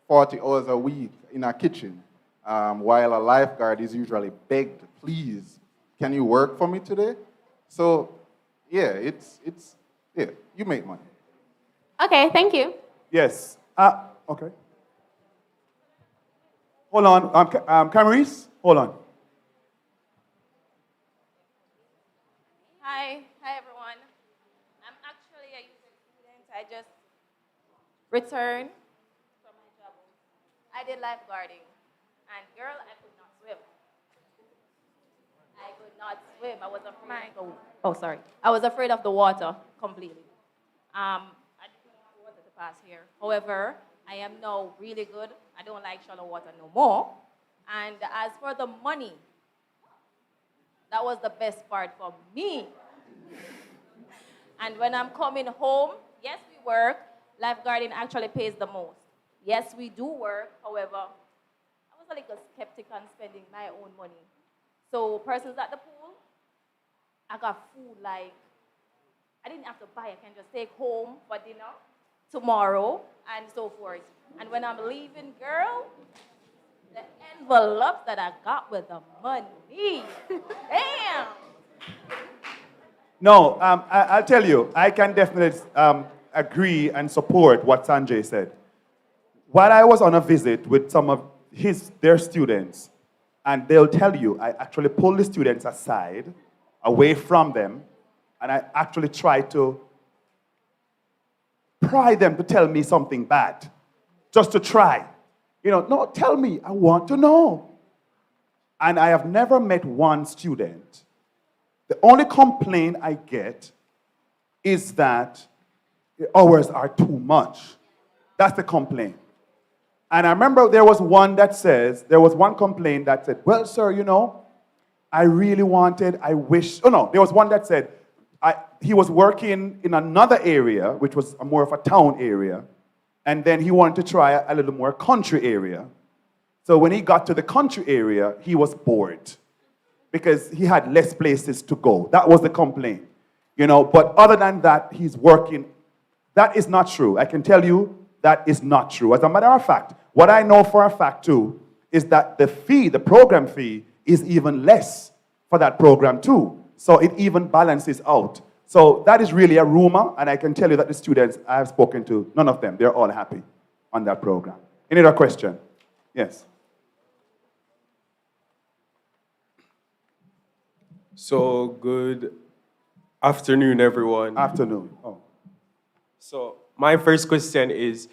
40 hours a week in a kitchen, while a lifeguard is usually begged, please, can you work for me today? So, yeah, you make money. Okay, thank you. Yes. Okay. Hold on. Camaris, hold on. Hi everyone. I'm actually a UC student. I just returned from my job. I did lifeguarding, and girl, I could not swim. I was afraid. I was afraid of the water completely. I didn't want the water to pass here. However, I am now really good. I don't like shallow water no more. And as for the money, that was the best part for me. And when I'm coming home, yes, we work. Lifeguarding actually pays the most. Yes, we do work. However, I was a little skeptic on spending my own money. So persons at the pool, I got food like, I didn't have to buy. I can just take home for dinner tomorrow and so forth. And when I'm leaving, girl, the envelopes that I got with the money, damn. No, I'll tell you, I can definitely agree and support what Sanjay said. While I was on a visit with some of their students, and they'll tell you, I actually pulled the students aside, away from them, and I actually tried to pry them to tell me something bad, just to try. No, tell me, I want to know. And I have never met one student. The only complaint I get is that the hours are too much. That's the complaint. And I remember there was one complaint that said, well, sir, I really wanted, there was one that said, he was working in another area, which was more of a town area, and then he wanted to try a little more country area. So when he got to the country area, he was bored because he had less places to go. That was the complaint, But other than that, he's working. That is not true. I can tell you that is not true. As a matter of fact, what I know for a fact too is that the program fee, is even less for that program too. So it even balances out. So that is really a rumor, and I can tell you that the students I have spoken to, none of them, they're all happy on that program. Any other question? Yes. So good Afternoon, everyone. Afternoon. Oh. So my first question is,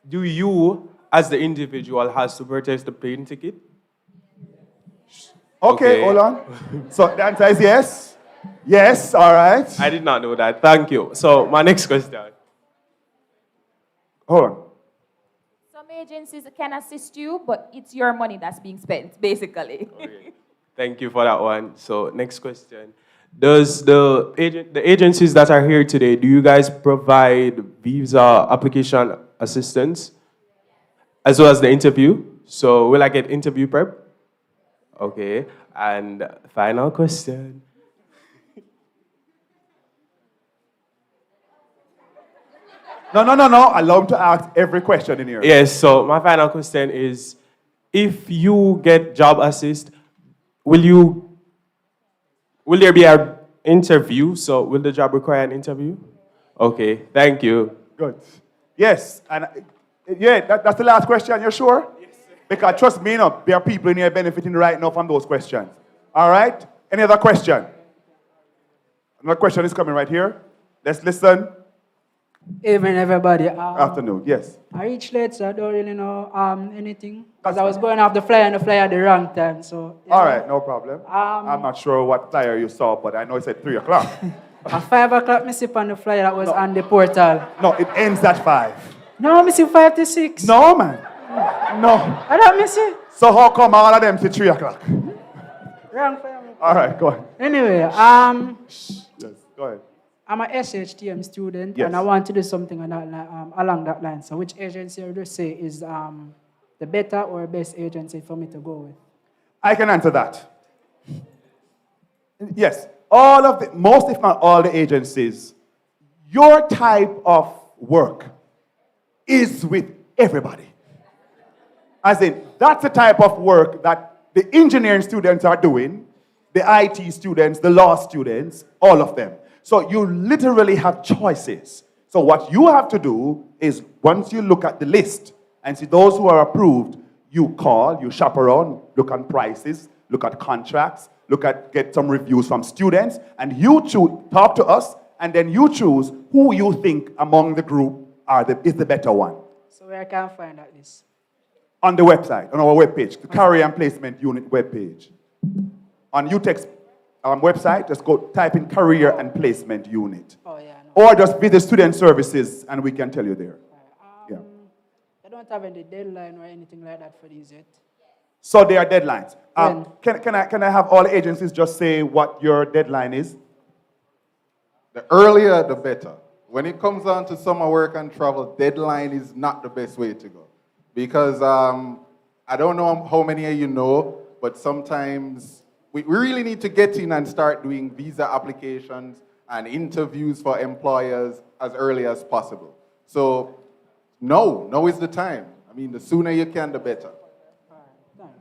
do you, as the individual, has to purchase the plane ticket? Okay, hold on. So the answer is yes. Yes, all right. I did not know that. Thank you. So my next question. Hold on. Some agencies can assist you, but it's your money that's being spent, basically. Okay. Thank you for that one. So next question. Does the agencies that are here today, do you guys provide visa application assistance as well as the interview? So will I get interview prep? Okay. And final question. No. Allow him to ask every question in here. Yes, so my final question is, if you get job assist, will there be an interview? So will the job require an interview? Okay, thank you. Good. Yes, and that's the last question, you're sure? Yes. Because trust me, there are people in here benefiting right now from those questions. All right? Any other question? Another question is coming right here. Let's listen. Evening, everybody. Afternoon, yes. I reached late, so I don't really know anything. Because I was going off the flyer and the flyer at the wrong time. So. All right, no problem. I'm not sure what flyer you saw, but I know it said 3 o'clock. At 5 o'clock, I see on the flyer that was on the portal. No, it ends at 5. No, I see 5 to 6. No, man. No. I don't miss it. So how come all of them say 3 o'clock? Wrong flyer. All right, go on. Anyway, Yes, go ahead. I'm an SHTM student, Yes. and I want to do something on that, along that line. So which agency would you say is the better or best agency for me to go with? I can answer that. Yes, most if not all the agencies, your type of work is with everybody. As in, that's the type of work that the engineering students are doing, the IT students, the law students, all of them. So you literally have choices. So what you have to do is, once you look at the list and see those who are approved, you call, you shop around, look at prices, look at contracts, get some reviews from students, and you talk to us, and then you choose who you think among the group is the better one. So where can I find that list? On the website, on our webpage, the Career and Placement Unit webpage. On UTEC's website, just go type in Career and Placement Unit. Oh, yeah. Or just visit Student Services, and we can tell you there. Yeah. I don't have any deadline or anything like that for these yet. So there are deadlines. Can I have all agencies just say what your deadline is? The earlier, the better. When it comes down to summer work and travel, deadline is not the best way to go. Because I don't know how many of you know, but sometimes we really need to get in and start doing visa applications and interviews for employers as early as possible. So now is the time. I mean, the sooner you can, the better.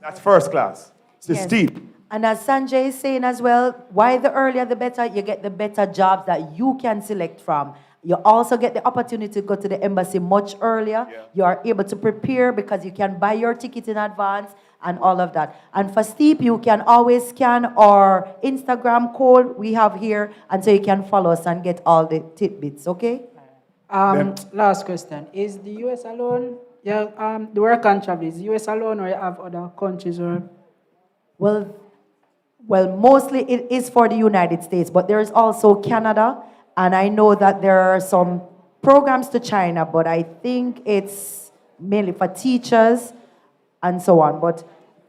That's first class. It's Yes. steep. And as Sanjay is saying as well, why the earlier the better, you get the better jobs that you can select from. You also get the opportunity to go to the embassy much earlier. Yeah. You are able to prepare because you can buy your ticket in advance and all of that. And for Steep, you can always scan our Instagram code we have here, and so you can follow us and get all the tidbits, okay? Last question. Is the US alone? Yeah, the work and travel, is the US alone or you have other countries or? Well, mostly it is for the United States, but there is also Canada, and I know that there are some programs to China, but I think it's mainly for teachers and so on. But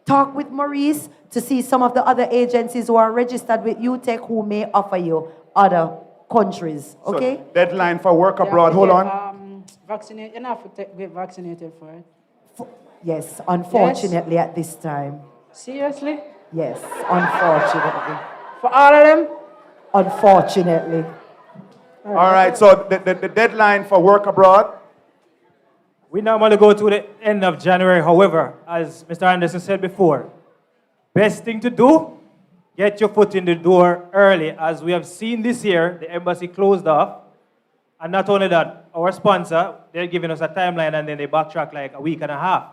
talk with Maurice to see some of the other agencies who are registered with UTEC who may offer you other countries, okay? So deadline for work abroad, hold on. Vaccinate, you have to get vaccinated for it. Yes, unfortunately at this time. Seriously? Yes, unfortunately. For all of them? Unfortunately. All right, so the deadline for work abroad? We normally go to the end of January. However, as Mr. Anderson said before, best thing to do, get your foot in the door early. As we have seen this year, the embassy closed off. And not only that, our sponsor, they're giving us a timeline and then they backtrack like a week and a half.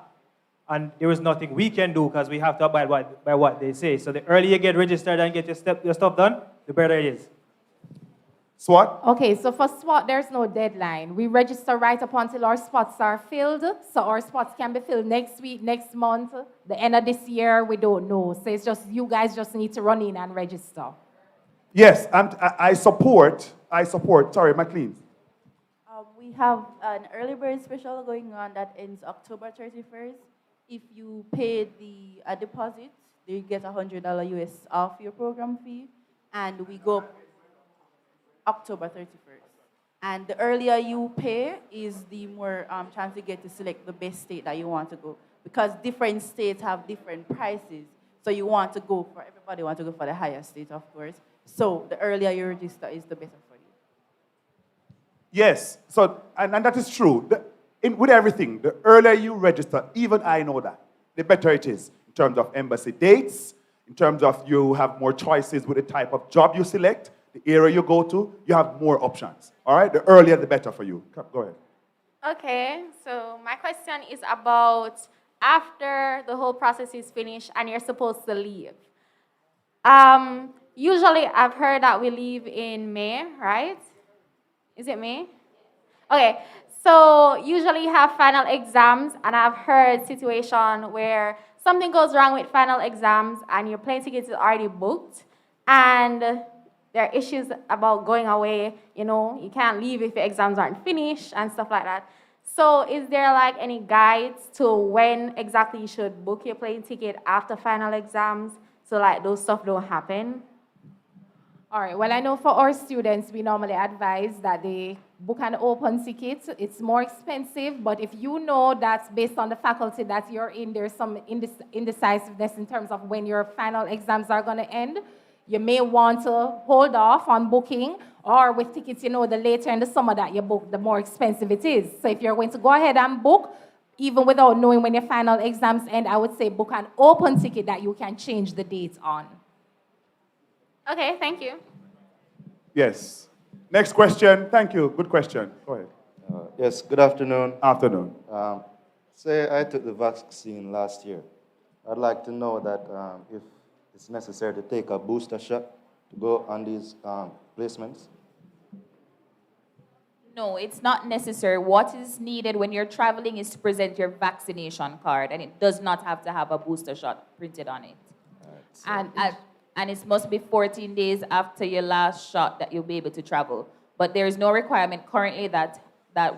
And there is nothing we can do because we have to abide by what they say. So the earlier you get registered and get your stuff done, the better it is. SWAT? Okay, so for SWAT, there's no deadline. We register right up until our spots are filled. So our spots can be filled next week, next month, the end of this year, we don't know. So it's just, you guys just need to run in and register. Yes, I support, sorry, McLean. We have an early bird special going on that ends October 31st. If you pay a deposit, you get $100 US off your program fee, and we go October 31st. And the earlier you pay is the more chance you get to select the best state that you want to go, because different states have different prices. So you want to go for, everybody wants to go for the highest state, of course. So the earlier you register is the better for you. Yes, so, and that is true. With everything, the earlier you register, even I know that, the better it is in terms of embassy dates, in terms of you have more choices with the type of job you select, the area you go to, you have more options. All right, the earlier the better for you. Go ahead. Okay, so my question is about after the whole process is finished and you're supposed to leave. Usually I've heard that we leave in May, right? Is it May? Okay, so usually you have final exams, and I've heard situation where something goes wrong with final exams and your plane ticket is already booked, and there are issues about going away, you can't leave if your exams aren't finished and stuff like that. So is there like any guides to when exactly you should book your plane ticket after final exams so like those stuff don't happen? All right, well, I know for our students, we normally advise that they book an open ticket. It's more expensive, but if you know that based on the faculty that you're in, there's some indecisiveness in terms of when your final exams are going to end, you may want to hold off on booking, or with tickets, the later in the summer that you book, the more expensive it is. So if you're going to go ahead and book, even without knowing when your final exams end, I would say book an open ticket that you can change the date on. Okay, thank you. Yes. Next question. Thank you. Good question. Go ahead. Yes, good afternoon. Afternoon. Say I took the vaccine last year. I'd like to know that if it's necessary to take a booster shot to go on these placements. No, it's not necessary. What is needed when you're traveling is to present your vaccination card, and it does not have to have a booster shot printed on it. And it must be 14 days after your last shot that you'll be able to travel. But there is no requirement currently that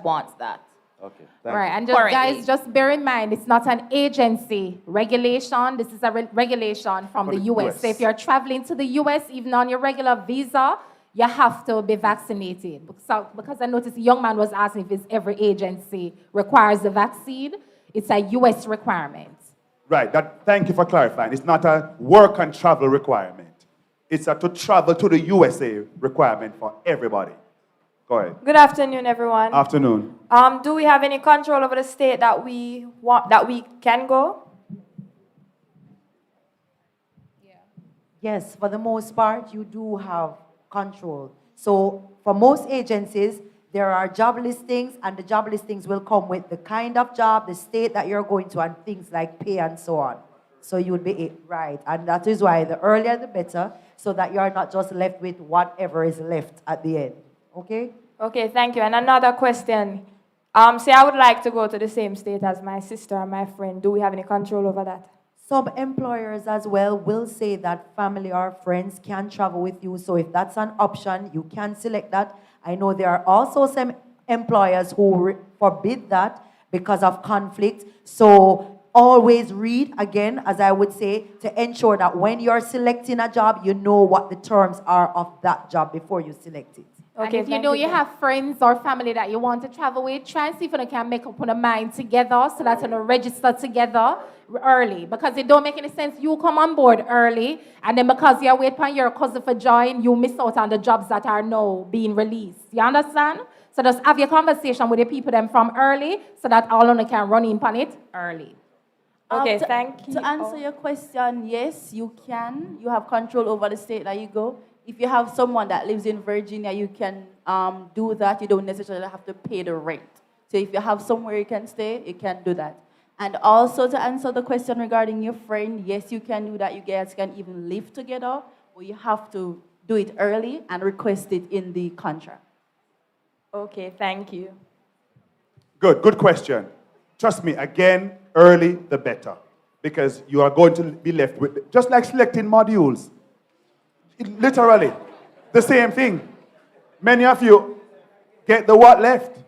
wants that. Okay. Right, and guys, just bear in mind, it's not an agency regulation. This is a regulation from the US. So if you're traveling to the US, even on your regular visa, you have to be vaccinated. So, because I noticed a young man was asking if every agency requires the vaccine. It's a US requirement. Right, thank you for clarifying. It's not a work and travel requirement. It's a to travel to the USA requirement for everybody. Go ahead. Good afternoon, everyone. Afternoon. Do we have any control over the state that we can go? Yes, for the most part, you do have control. So for most agencies, there are job listings, and the job listings will come with the kind of job, the state that you're going to, and things like pay and so on. So you would be right. And that is why the earlier the better, so that you're not just left with whatever is left at the end. Okay? Okay, thank you. And another question. Say I would like to go to the same state as my sister or my friend. Do we have any control over that? Some employers as well will say that family or friends can travel with you. So if that's an option, you can select that. I know there are also some employers who forbid that because of conflict. So always read, again, as I would say, to ensure that when you're selecting a job, you know what the terms are of that job before you select it. Okay, and if you know you have friends or family that you want to travel with, try and see if you can make up on a mind together so that you can register together early. Because it don't make any sense you come on board early, and then because you're waiting for your cousin for join, you miss out on the jobs that are now being released. You understand? So just have your conversation with the people them from early so that all of them can run in on it early. Okay, thank you. To answer your question, yes, you can. You have control over the state that you go. If you have someone that lives in Virginia, you can do that. You don't necessarily have to pay the rent. So if you have somewhere you can stay, you can do that. And also to answer the question regarding your friend, yes, you can do that. You guys can even live together, or you have to do it early and request it in the contract. Okay, thank you. Good question. Trust me, again, early the better. Because you are going to be left with, just like selecting modules. Literally, the same thing. Many of you get the what left.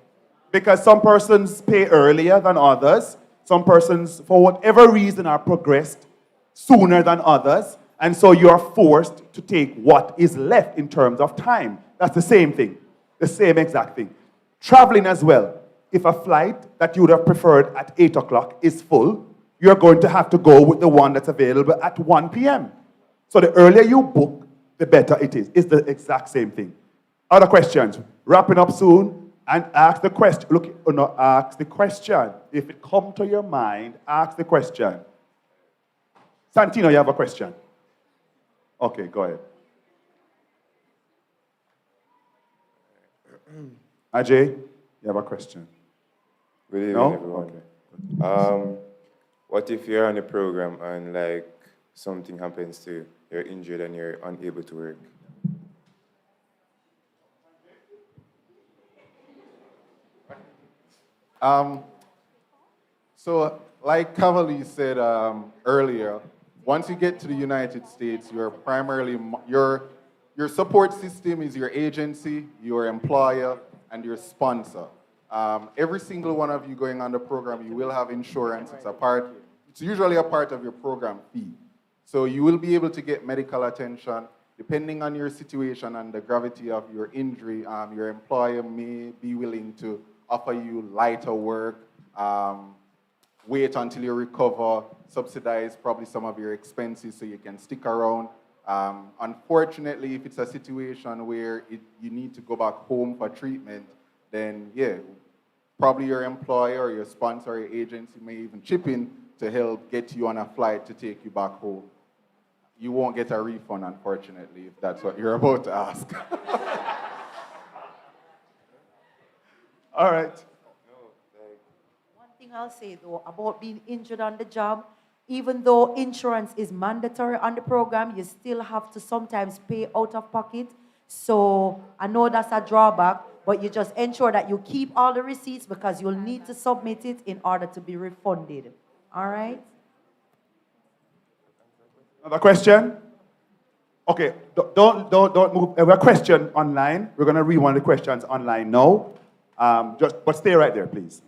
Because some persons pay earlier than others. Some persons, for whatever reason, are progressed sooner than others. And so you are forced to take what is left in terms of time. That's the same thing. The same exact thing. Traveling as well. If a flight that you would have preferred at 8 o'clock is full, you're going to have to go with the one that's available at 1 p.m. So the earlier you book, the better it is. It's the exact same thing. Other questions? Wrapping up soon, and ask the question. Look, no, ask the question. If it comes to your mind, ask the question. Santino, you have a question? Okay, go ahead. Ajay, you have a question? Good evening, No? everyone. Okay. What if you're on a program and like something happens to you, you're injured and you're unable to work? So, like Cavalli said earlier, once you get to the United States, you're primarily, your support system is your agency, your employer, and your sponsor. Every single one of you going on the program, you will have insurance. It's usually a part of your program fee. So you will be able to get medical attention. Depending on your situation and the gravity of your injury, your employer may be willing to offer you lighter work, wait until you recover, subsidize probably some of your expenses so you can stick around. Unfortunately, if it's a situation where you need to go back home for treatment, then yeah, probably your employer or your sponsor or your agency may even chip in to help get you on a flight to take you back home. You won't get a refund, unfortunately, if that's what you're about to ask. All right. One thing I'll say, though, about being injured on the job, even though insurance is mandatory on the program, you still have to sometimes pay out of pocket. So I know that's a drawback, but you just ensure that you keep all the receipts because you'll need to submit it in order to be refunded. All right? Another question? Okay, don't move. We have a question online. We're going to read one of the questions online now. But stay right there, please.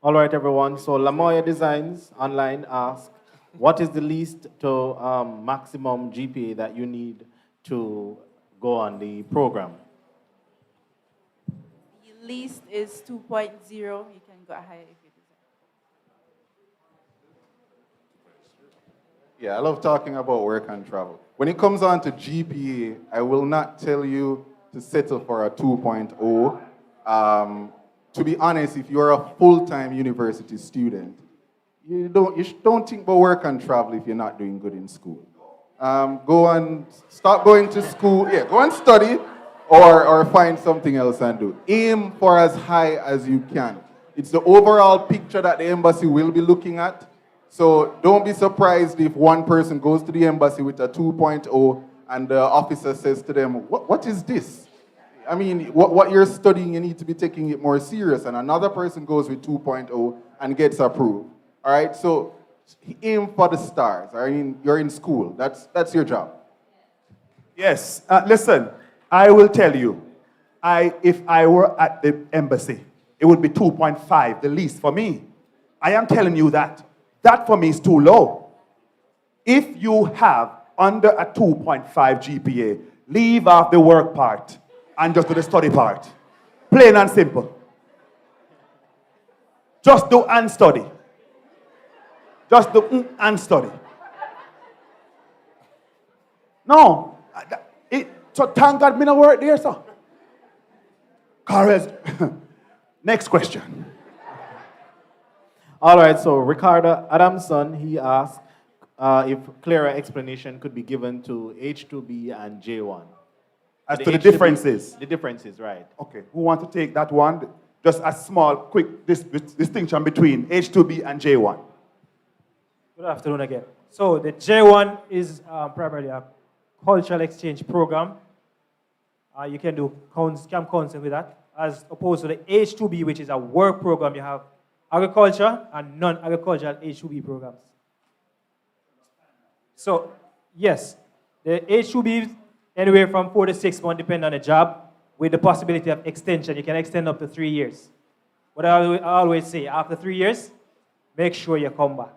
All right, everyone. So Lamoya Designs online asks, what is the least to maximum GPA that you need to go on the program? The least is 2.0. You can go higher if you desire. Yeah, I love talking about work and travel. When it comes on to GPA, I will not tell you to settle for a 2.0. To be honest, if you're a full-time university student, you don't think about work and travel if you're not doing good in school. Go and stop going to school. Yeah, go and study or find something else and do. Aim for as high as you can. It's the overall picture that the embassy will be looking at. So don't be surprised if one person goes to the embassy with a 2.0 and the officer says to them, what is this? I mean, what you're studying, you need to be taking it more serious. And another person goes with 2.0 and gets approved. All right, so aim for the stars. I mean, you're in school. That's your job. Yes. Listen, I will tell you, if I were at the embassy, it would be 2.5, the least for me. I am telling you that. That for me is too low. If you have under a 2.5 GPA, leave off the work part and just do the study part. Plain and simple. Just do and study. Just do and study. No. So thank God me no work there, sir. Correct. Next question. All right, so Ricardo Adamson, he asked if clearer explanation could be given to H2B and J1. As to the differences. The differences, right. Okay, who want to take that one? Just a small, quick distinction between H2B and J1. Good afternoon again. So the J1 is primarily a cultural exchange program You can do camp counseling with that, as opposed to the H2B, which is a work program. You have agriculture and non-agricultural H2B programs. So, yes, the H2B anywhere from 4 to 6 months, depending on the job, with the possibility of extension. You can extend up to 3 years. But I always say, after 3 years, make sure you come back.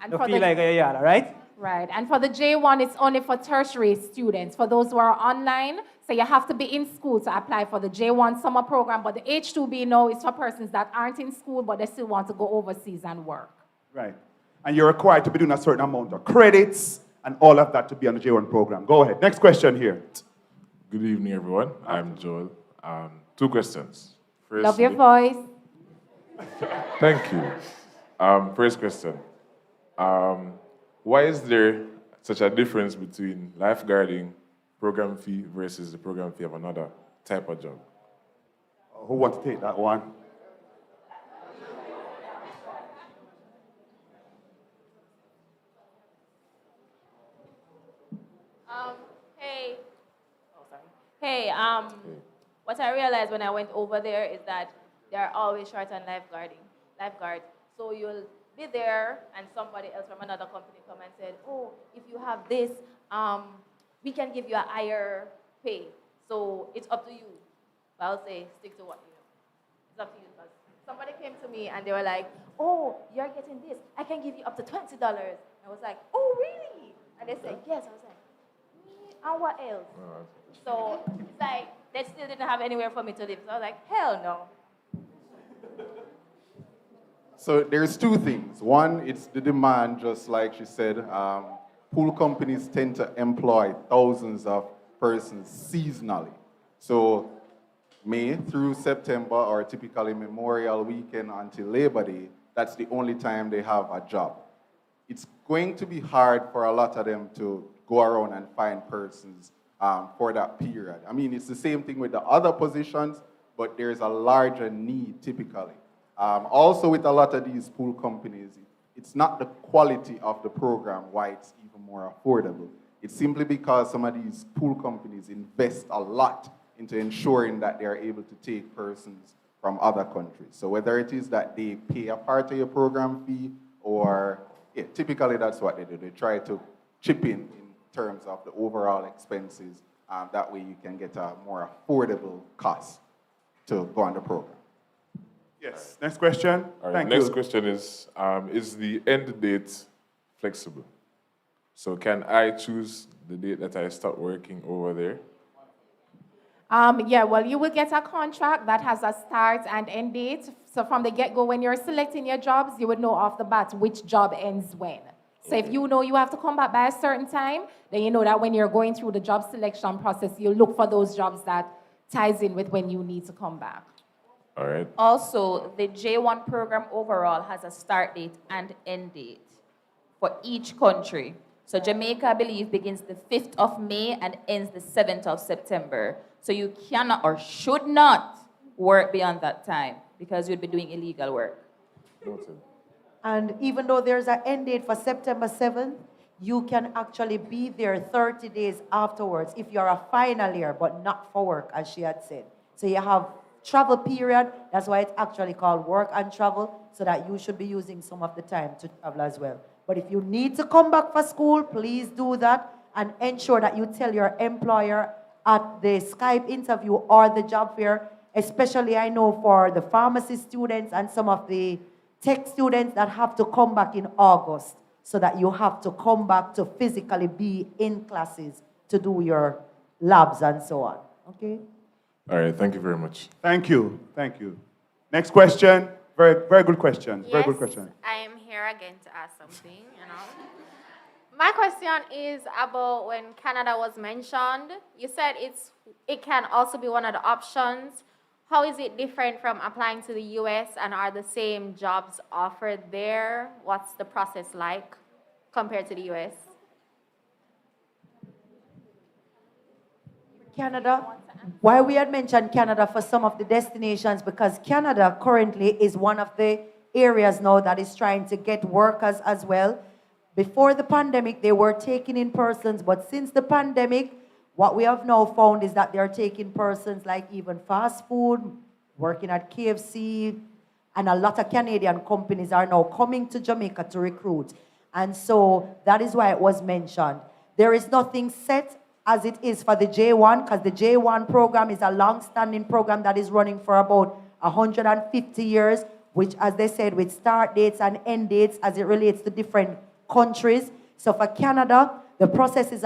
And Don't for feel the- like a yada, right? Right, and for the J1, it's only for tertiary students. For those who are online, so you have to be in school to apply for the J1 summer program, but the H2B now is for persons that aren't in school, but they still want to go overseas and work. Right. And you're required to be doing a certain amount of credits and all of that to be on the J1 program. Go ahead. Next question here. Good evening, everyone. I'm Joel. 2 questions. Love your voice. Thank you. First question. Why is there such a difference between lifeguarding program fee versus the program fee of another type of job? Who wants to take that one? What I realized when I went over there is that they're always short on lifeguards. So you'll be there and somebody else from another company come and said, oh, if you have this, we can give you a higher pay. So it's up to you. But I'll say stick to what you know. It's up to you. Because somebody came to me and they were like, oh, you're getting this. I can give you up to $20. I was like, oh, really? And they said, yes. I was like, and what else? So it's like they still didn't have anywhere for me to live. So I was like, hell no. So there's 2 things. One, it's the demand, just like she said. Pool companies tend to employ thousands of persons seasonally. So May through September, or typically Memorial Weekend until Labor Day, that's the only time they have a job. It's going to be hard for a lot of them to go around and find persons for that period. I mean, it's the same thing with the other positions, but there's a larger need typically. Also with a lot of these pool companies, it's not the quality of the program why it's even more affordable. It's simply because some of these pool companies invest a lot into ensuring that they are able to take persons from other countries. So whether it is that they pay a part of your program fee or, typically that's what they do. They try to chip in terms of the overall expenses. That way you can get a more affordable cost to go on the program. Yes. Next question. All right, Thank next you. question is the end date flexible? So can I choose the date that I start working over there? Yeah, well, you will get a contract that has a start and end date. So from the get-go, when you're selecting your jobs, you would know off the bat which job ends when. So if you know you have to come back by a certain time, then you know that when you're going through the job selection process, you look for those jobs that ties in with when you need to come back. All right. Also, the J1 program overall has a start date and end date for each country. So Jamaica, I believe, begins the 5th of May and ends the 7th of September. So you cannot or should not work beyond that time because you'd be doing illegal work. And even though there's an end date for September 7th, you can actually be there 30 days afterwards if you're a final year, but not for work, as she had said. So you have travel period. That's why it's actually called work and travel, so that you should be using some of the time to travel as well. But if you need to come back for school, please do that and ensure that you tell your employer at the Skype interview or the job fair, especially I know for the pharmacy students and some of the tech students that have to come back in August, so that you have to come back to physically be in classes to do your labs and so on. Okay? All right, thank you very much. Thank you. Thank you. Next question. Very, very good question. Very good question. I am here again to ask something, My question is about when Canada was mentioned. You said it can also be one of the options. How is it different from applying to the US, and are the same jobs offered there? What's the process like compared to the US? Canada, why we had mentioned Canada for some of the destinations, because Canada currently is one of the areas now that is trying to get workers as well. Before the pandemic, they were taking in persons, but since the pandemic, What we have now found is that they're taking persons like even fast food, working at KFC, and a lot of Canadian companies are now coming to Jamaica to recruit. And so that is why it was mentioned. There is nothing set as it is for the J1, because the J1 program is a long-standing program that is running for about 150 years, which, as they said, with start dates and end dates as it relates to different countries. So for Canada, the process is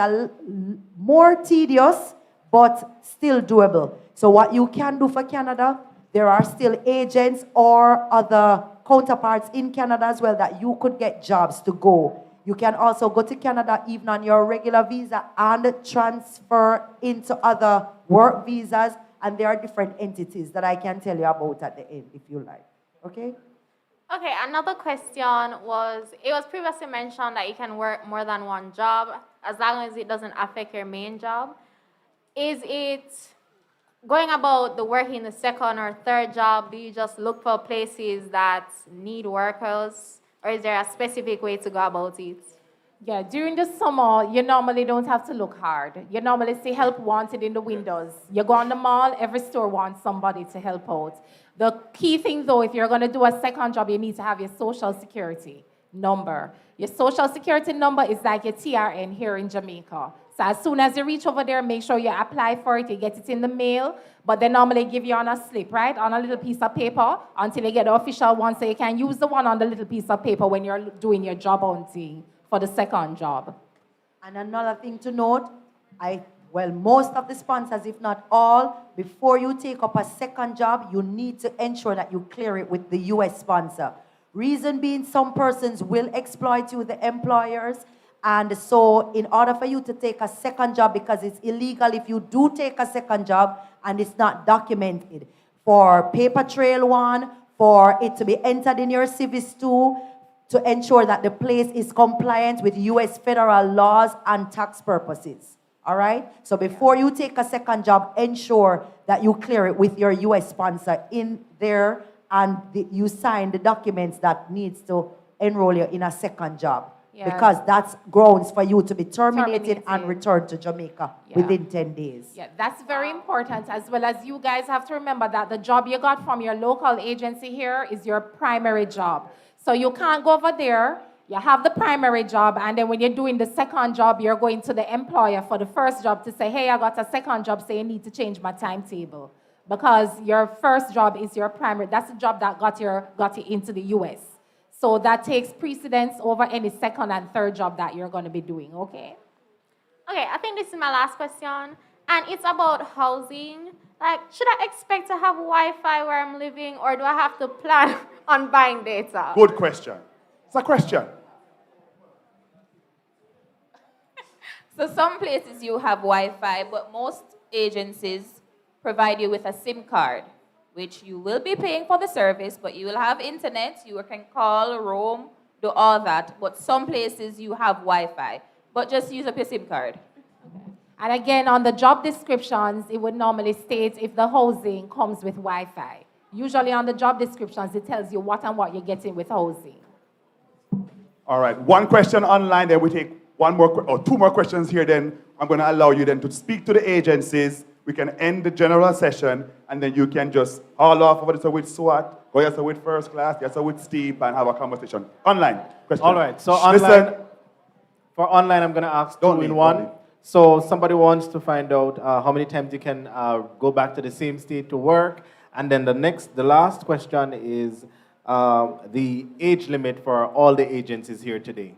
more tedious, but still doable. So what you can do for Canada, there are still agents or other counterparts in Canada as well that you could get jobs to go. You can also go to Canada even on your regular visa and transfer into other work visas. And there are different entities that I can tell you about at the end if you like. Okay? Okay, another question was, it was previously mentioned that you can work more than one job as long as it doesn't affect your main job. Is it going about the working the second or third job, do you just look for places that need workers, or is there a specific way to go about it? Yeah, during the summer, you normally don't have to look hard. You normally see help wanted in the windows. You go on the mall, every store wants somebody to help out. The key thing, though, if you're going to do a second job, you need to have your social security number. Your social security number is like your TRN here in Jamaica. So as soon as you reach over there, make sure you apply for it, you get it in the mail, but they normally give you on a slip, right? On a little piece of paper until you get the official one, so you can use the one on the little piece of paper when you're doing your job hunting for the second job. And another thing to note, most of the sponsors, if not all, before you take up a second job, you need to ensure that you clear it with the US sponsor. Reason being, some persons will exploit you, the employers, and so in order for you to take a second job, because it's illegal if you do take a second job and it's not documented, for paper trail one, for it to be entered in your civis 2, to ensure that the place is compliant with US federal laws and tax purposes. All right? So before you take a second job, ensure that you clear it with your US sponsor in there and you sign the documents that needs to enroll you in a second job. Yeah. Because that's grounds for you to be terminated and returned to Jamaica within 10 days. Yeah, that's very important, as well as you guys have to remember that the job you got from your local agency here is your primary job. So you can't go over there, you have the primary job, and then when you're doing the second job, you're going to the employer for the first job to say, hey, I got a second job, so you need to change my timetable. Because your first job is your primary, that's the job that got you into the US. So that takes precedence over any second and third job that you're going to be doing, okay? Okay, I think this is my last question, and it's about housing. Like, should I expect to have Wi-Fi where I'm living, or do I have to plan on buying data? Good question. It's a question. So some places you have Wi-Fi, but most agencies provide you with a SIM card, which you will be paying for the service, but you will have internet, you can call, roam, do all that. But some places you have Wi-Fi, but just use up your SIM card. Okay. And again, on the job descriptions, it would normally state if the housing comes with Wi-Fi. Usually on the job descriptions, it tells you what and what you're getting with housing. All right, one question online, then we take two more questions here, then I'm going to allow you then to speak to the agencies. We can end the general session, and then you can just haul off over this with SWAT, go yes with first class, yes with Steve, and have a conversation. Online, question. All right, so for online, I'm going to ask two in one. So somebody wants to find out how many times you can go back to the same state to work. And then the last question is the age limit for all the agencies here today.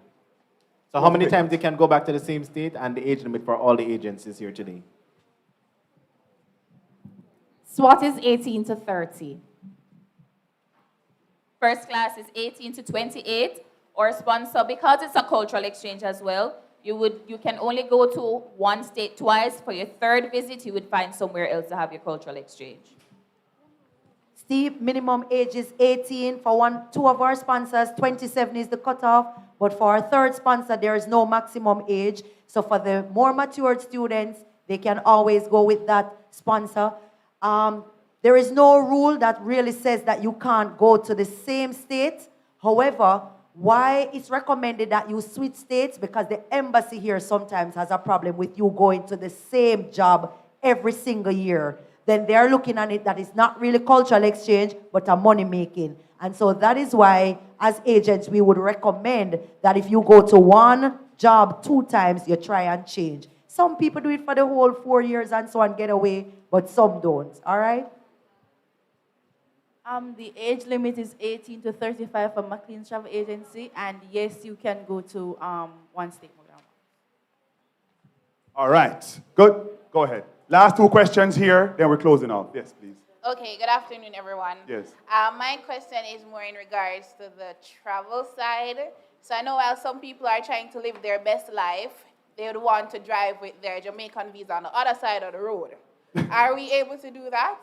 So how many times you can go back to the same state and the age limit for all the agencies here today? SWAT is 18 to 30. First class is 18 to 28, or sponsor, because it's a cultural exchange as well, you can only go to one state twice. For your third visit, you would find somewhere else to have your cultural exchange. Steve, minimum age is 18. For two of our sponsors, 27 is the cutoff. But for our third sponsor, there is no maximum age. So for the more matured students, they can always go with that sponsor. There is no rule that really says that you can't go to the same state. However, Why it's recommended that you switch states? Because the embassy here sometimes has a problem with you going to the same job every single year. Then they're looking at it that it's not really cultural exchange, but a money making. And so that is why, as agents, we would recommend that if you go to one job 2 times, you try and change. Some people do it for the whole 4 years and so on, get away, but some don't, all right? The age limit is 18 to 35 for McLean's Travel Agency, and yes, you can go to one state. All right, good. Go ahead. Last 2 questions here, then we're closing off. Yes, please. Okay, good afternoon, everyone. Yes. My question is more in regards to the travel side. So I know while some people are trying to live their best life, they would want to drive with their Jamaican visa on the other side of the road. Are we able to do that?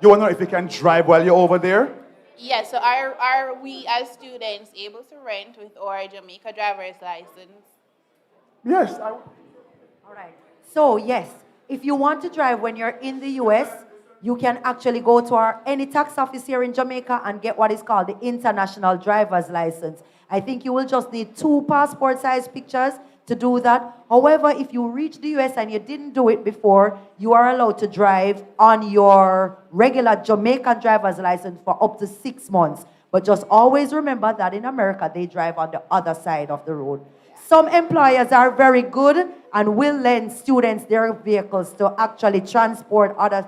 You want to know if you can drive while you're over there? Yes, so are we as students able to rent with our Jamaica driver's license? Yes. All right. So, yes, if you want to drive when you're in the U.S., you can actually go to any tax office here in Jamaica and get what is called the International Driver's License. I think you will just need 2 passport-sized pictures to do that. However, if you reach the U.S. and you didn't do it before, you are allowed to drive on your regular Jamaican driver's license for up to 6 months. But just always remember that in America, they drive on the other side of the road. Some employers are very good and will lend students their vehicles to actually transport other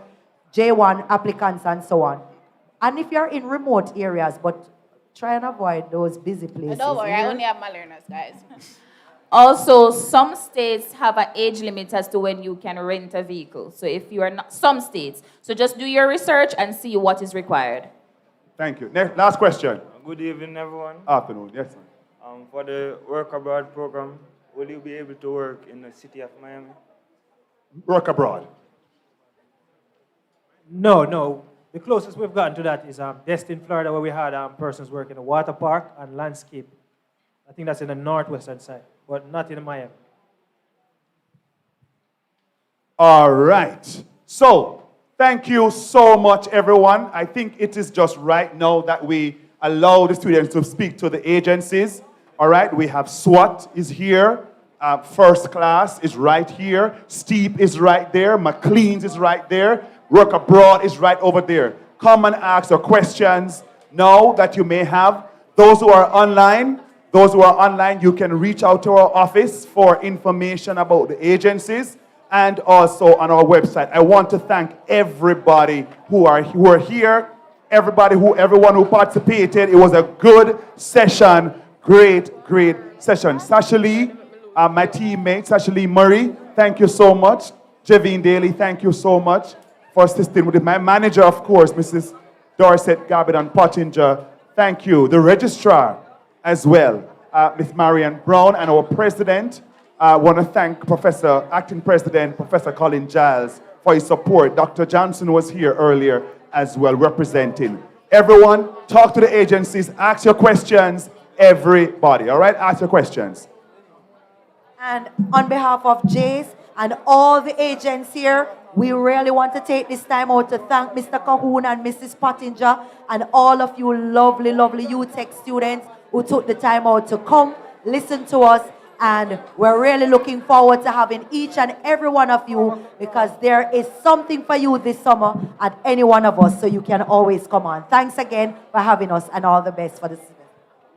J1 applicants and so on. And if you're in remote areas, but try and avoid those busy places. Don't worry, I only have my learners, guys. Also, some states have an age limit as to when you can rent a vehicle. So if you are not, some states. So just do your research and see what is required. Thank you. Next, last question. Good evening, everyone. Afternoon, yes, sir. For the work abroad program, will you be able to work in the city of Miami? Work abroad. No. The closest we've gotten to that is Destin, Florida, where we had persons working in a water park and landscape. I think that's in the northwestern side, but not in Miami. All right. So, thank you so much, everyone. I think it is just right now that we allow the students to speak to the agencies. All right, we have SWAT is here. First Class is right here. Steep is right there. McLean's is right there. Work Abroad is right over there. Come and ask your questions now that you may have. Those who are online, you can reach out to our office for information about the agencies and also on our website. I want to thank everybody who are here, everyone who participated. It was a good session. Great session. Sasha Lee, my teammate, Sasha Lee Murray, thank you so much. Javine Daly, thank you so much for assisting with it. My manager, of course, Mrs. Dorset Gabidon Pottinger, thank you. The registrar as well, Ms. Marianne Brown, and our president. I want to thank Acting President, Professor Colin Giles, for his support. Dr. Johnson was here earlier as well, representing. Everyone, talk to the agencies, ask your questions. Everybody, all right? Ask your questions. And on behalf of Jace and all the agents here, we really want to take this time out to thank Mr. Cahoon and Mrs. Pottinger and all of you lovely UTech students who took the time out to come, listen to us, and we're really looking forward to having each and every one of you because there is something for you this summer at any one of us, so you can always come on. Thanks again for having us and all the best for this.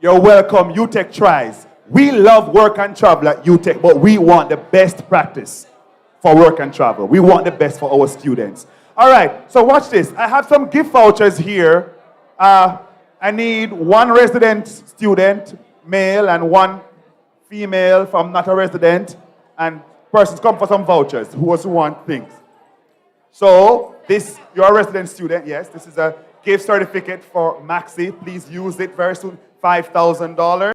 You're welcome. UTech tries. We love work and travel at UTech, but we want the best practice for work and travel. We want the best for our students. All right, so watch this. I have some gift vouchers here. I need 1 resident student, male, and 1 female from not a resident. And persons come for some vouchers. Who want things? So, you're a resident student, yes. This is a gift certificate for Maxi. Please use it very soon. $5,000.